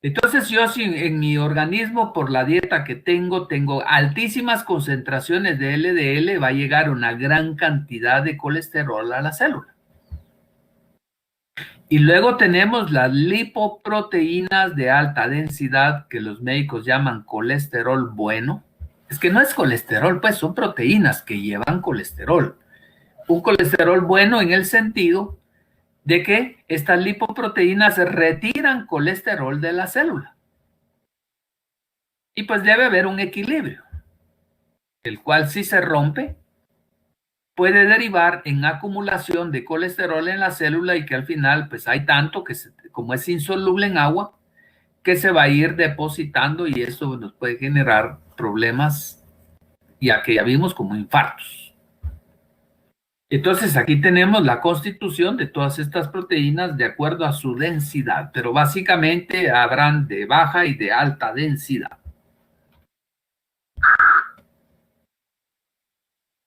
Entonces yo, si en mi organismo, por la dieta que tengo altísimas concentraciones de LDL, va a llegar una gran cantidad de colesterol a la célula. Y luego tenemos las lipoproteínas de alta densidad, que los médicos llaman colesterol bueno. Es que no es colesterol, pues son proteínas que llevan colesterol. Un colesterol bueno en el sentido de que estas lipoproteínas retiran colesterol de la célula. Y pues debe haber un equilibrio, el cual, si se rompe, puede derivar en acumulación de colesterol en la célula, y que al final pues hay tanto que como es insoluble en agua, que se va a ir depositando, y eso nos puede generar problemas, ya que ya vimos, como infartos. Entonces aquí tenemos la constitución de todas estas proteínas de acuerdo a su densidad, pero básicamente habrán de baja y de alta densidad.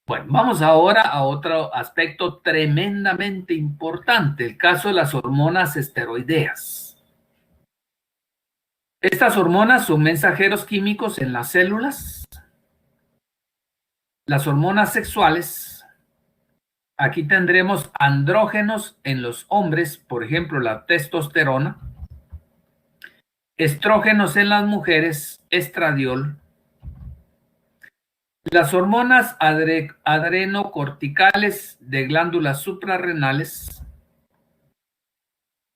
Bueno, vamos ahora a otro aspecto tremendamente importante, el caso de las hormonas esteroideas. Estas hormonas son mensajeros químicos en las células. Las hormonas sexuales, aquí tendremos andrógenos en los hombres, por ejemplo, la testosterona. Estrógenos en las mujeres, estradiol. Las hormonas adrenocorticales de glándulas suprarrenales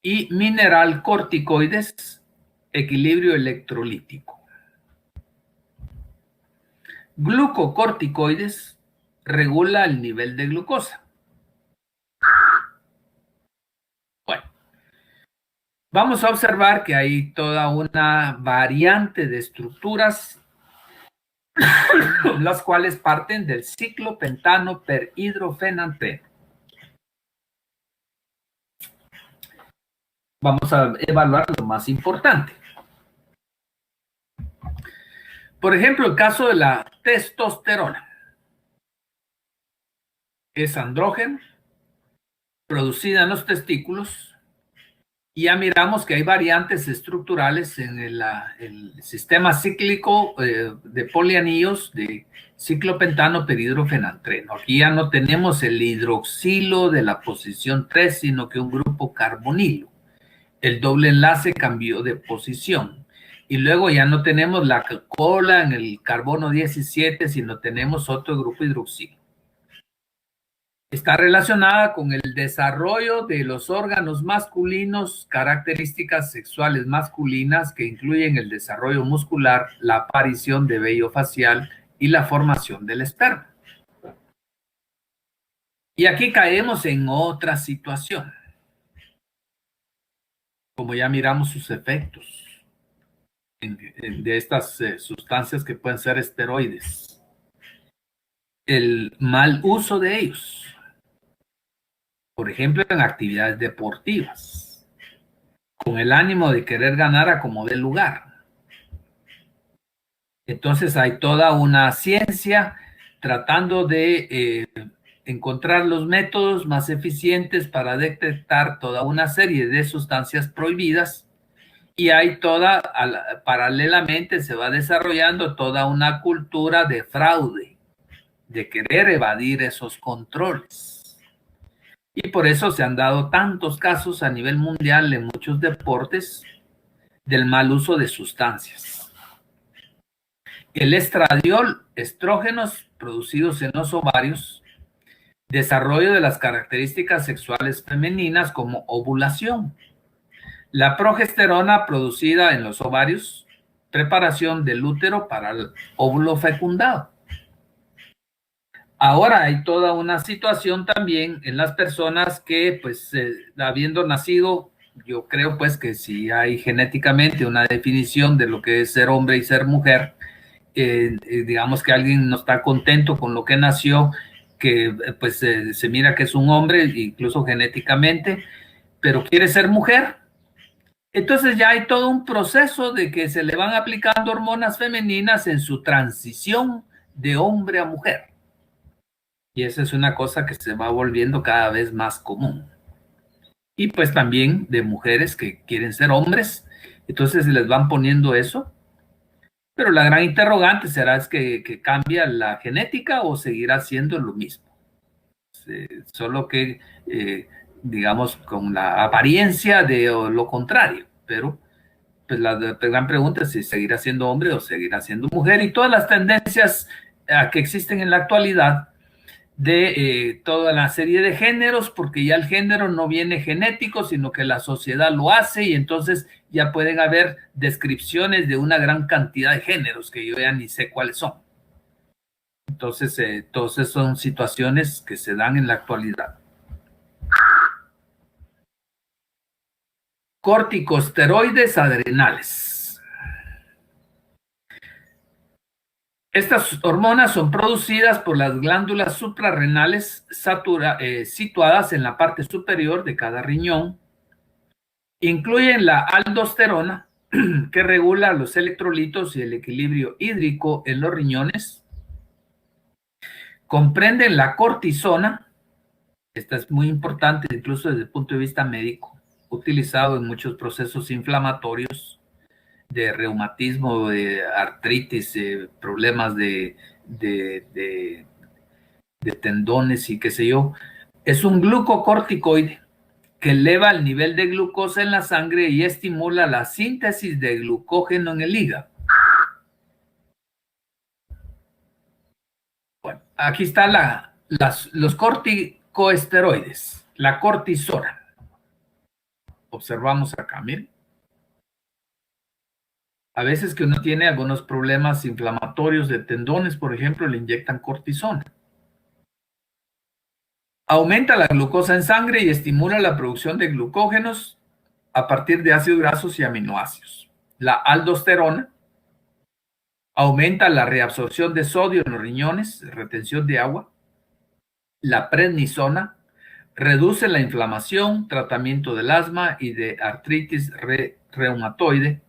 y mineralcorticoides, equilibrio electrolítico. Glucocorticoides, regula el nivel de glucosa. Bueno, vamos a observar que hay toda una variante de estructuras, las cuales parten del ciclopentano perhidrofenantreno. Vamos a evaluar lo más importante. Por ejemplo, el caso de la testosterona. Es andrógeno, producida en los testículos, y ya miramos que hay variantes estructurales en el sistema cíclico de polianillos de ciclopentano perhidrofenantreno. Aquí ya no tenemos el hidroxilo de la posición 3, sino que un grupo carbonilo. El doble enlace cambió de posición. Y luego ya no tenemos la cola en el carbono 17, sino tenemos otro grupo hidroxilo. Está relacionada con el desarrollo de los órganos masculinos, características sexuales masculinas que incluyen el desarrollo muscular, la aparición de vello facial y la formación del esperma. Y aquí caemos en otra situación, como ya miramos sus efectos de estas sustancias que pueden ser esteroides. El mal uso de ellos. Por ejemplo, en actividades deportivas, con el ánimo de querer ganar a como dé lugar. Entonces hay toda una ciencia tratando de encontrar los métodos más eficientes para detectar toda una serie de sustancias prohibidas, y hay paralelamente se va desarrollando toda una cultura de fraude, de querer evadir esos controles. Y por eso se han dado tantos casos a nivel mundial en muchos deportes del mal uso de sustancias. El estradiol, estrógenos, producidos en los ovarios, desarrollo de las características sexuales femeninas como ovulación, la progesterona producida en los ovarios, preparación del útero para el óvulo fecundado. Ahora hay toda una situación también en las personas que, pues, habiendo nacido, yo creo pues que si hay genéticamente una definición de lo que es ser hombre y ser mujer, digamos que alguien no está contento con lo que nació, que pues se mira que es un hombre, incluso genéticamente, pero quiere ser mujer. Entonces ya hay todo un proceso de que se le van aplicando hormonas femeninas en su transición de hombre a mujer. Y esa es una cosa que se va volviendo cada vez más común. Y pues también de mujeres que quieren ser hombres, entonces les van poniendo eso. Pero la gran interrogante será es que cambia la genética o seguirá siendo lo mismo. Solo que, digamos, con la apariencia de lo contrario. Pero pues la gran pregunta es si seguirá siendo hombre o seguirá siendo mujer. Y todas las tendencias que existen en la actualidad de toda la serie de géneros, porque ya el género no viene genético, sino que la sociedad lo hace y entonces ya pueden haber descripciones de una gran cantidad de géneros que yo ya ni sé cuáles son. Entonces son situaciones que se dan en la actualidad. Corticosteroides adrenales. Estas hormonas son producidas por las glándulas suprarrenales situadas en la parte superior de cada riñón. Incluyen la aldosterona, que regula los electrolitos y el equilibrio hídrico en los riñones. Comprenden la cortisona, esta es muy importante incluso desde el punto de vista médico, utilizado en muchos procesos inflamatorios, de reumatismo, de artritis, problemas de tendones y qué sé yo. Es un glucocorticoide que eleva el nivel de glucosa en la sangre y estimula la síntesis de glucógeno en el hígado. Bueno, aquí está los corticosteroides, la cortisona. Observamos acá, miren. A veces que uno tiene algunos problemas inflamatorios de tendones, por ejemplo, le inyectan cortisona. Aumenta la glucosa en sangre y estimula la producción de glucógenos a partir de ácidos grasos y aminoácidos. La aldosterona aumenta la reabsorción de sodio en los riñones, retención de agua. La prednisona reduce la inflamación, tratamiento del asma y de artritis reumatoide.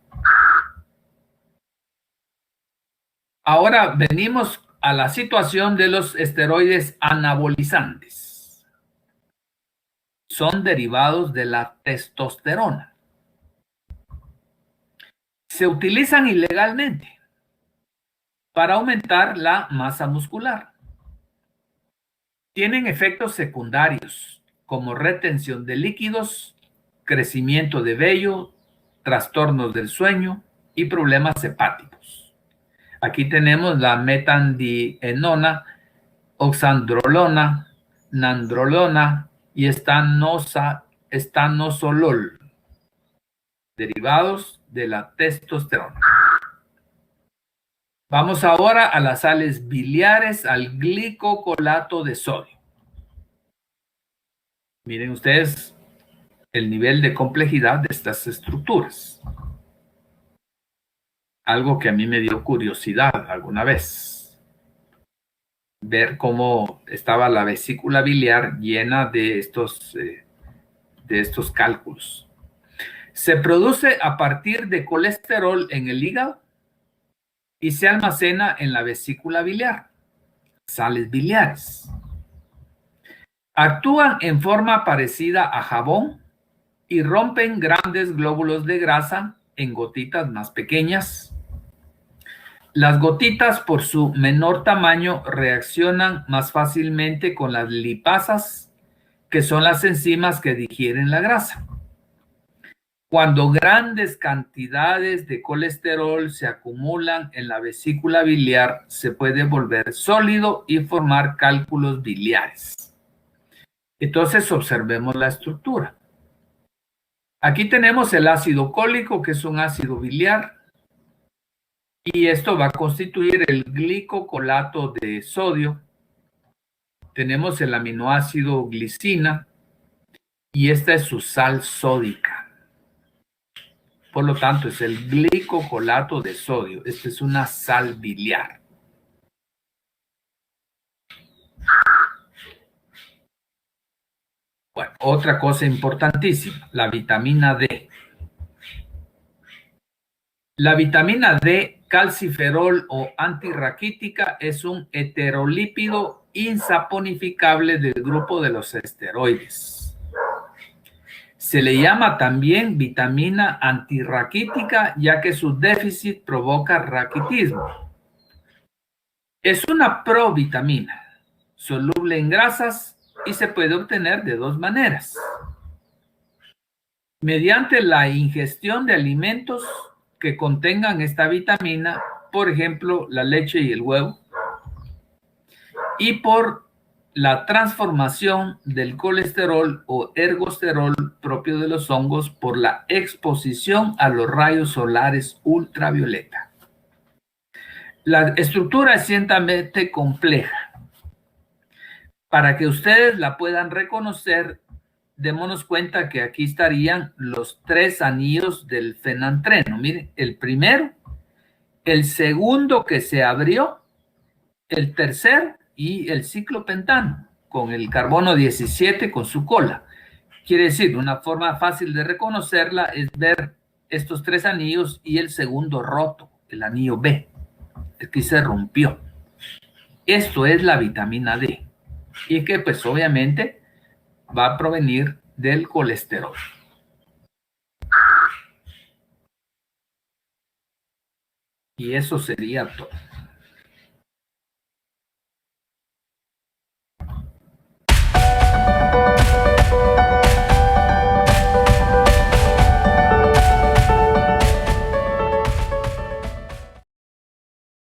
Ahora venimos a la situación de los esteroides anabolizantes. Son derivados de la testosterona. Se utilizan ilegalmente para aumentar la masa muscular. Tienen efectos secundarios como retención de líquidos, crecimiento de vello, trastornos del sueño y problemas hepáticos. Aquí tenemos la metandienona, oxandrolona, nandrolona y estaноsolol, derivados de la testosterona. Vamos ahora a las sales biliares, al glicocolato de sodio. Miren ustedes el nivel de complejidad de estas estructuras. Algo que a mí me dio curiosidad alguna vez. Ver cómo estaba la vesícula biliar llena de estos cálculos. Se produce a partir de colesterol en el hígado y se almacena en la vesícula biliar, sales biliares. Actúan en forma parecida a jabón y rompen grandes glóbulos de grasa en gotitas más pequeñas. Las gotitas, por su menor tamaño, reaccionan más fácilmente con las lipasas, que son las enzimas que digieren la grasa. Cuando grandes cantidades de colesterol se acumulan en la vesícula biliar, se puede volver sólido y formar cálculos biliares. Entonces, observemos la estructura. Aquí tenemos el ácido cólico, que es un ácido biliar, y esto va a constituir el glicocolato de sodio. Tenemos el aminoácido glicina, y esta es su sal sódica. Por lo tanto, es el glicocolato de sodio. Esta es una sal biliar. Bueno, otra cosa importantísima, la vitamina D. La vitamina D, calciferol o antirraquítica, es un heterolípido insaponificable del grupo de los esteroides. Se le llama también vitamina antirraquítica, ya que su déficit provoca raquitismo. Es una provitamina, soluble en grasas y se puede obtener de dos maneras. Mediante la ingestión de alimentos que contengan esta vitamina, por ejemplo, la leche y el huevo, y por la transformación del colesterol o ergosterol propio de los hongos por la exposición a los rayos solares ultravioleta. La estructura es ciertamente compleja. Para que ustedes la puedan reconocer, démonos cuenta que aquí estarían los 3 anillos del fenantreno. Miren, el primero, el segundo que se abrió, el tercer y el ciclopentano, con el carbono 17 con su cola. Quiere decir, una forma fácil de reconocerla es ver estos 3 anillos y el segundo roto, el anillo B. Aquí se rompió. Esto es la vitamina D. Y que pues obviamente va a provenir del colesterol. Y eso sería todo.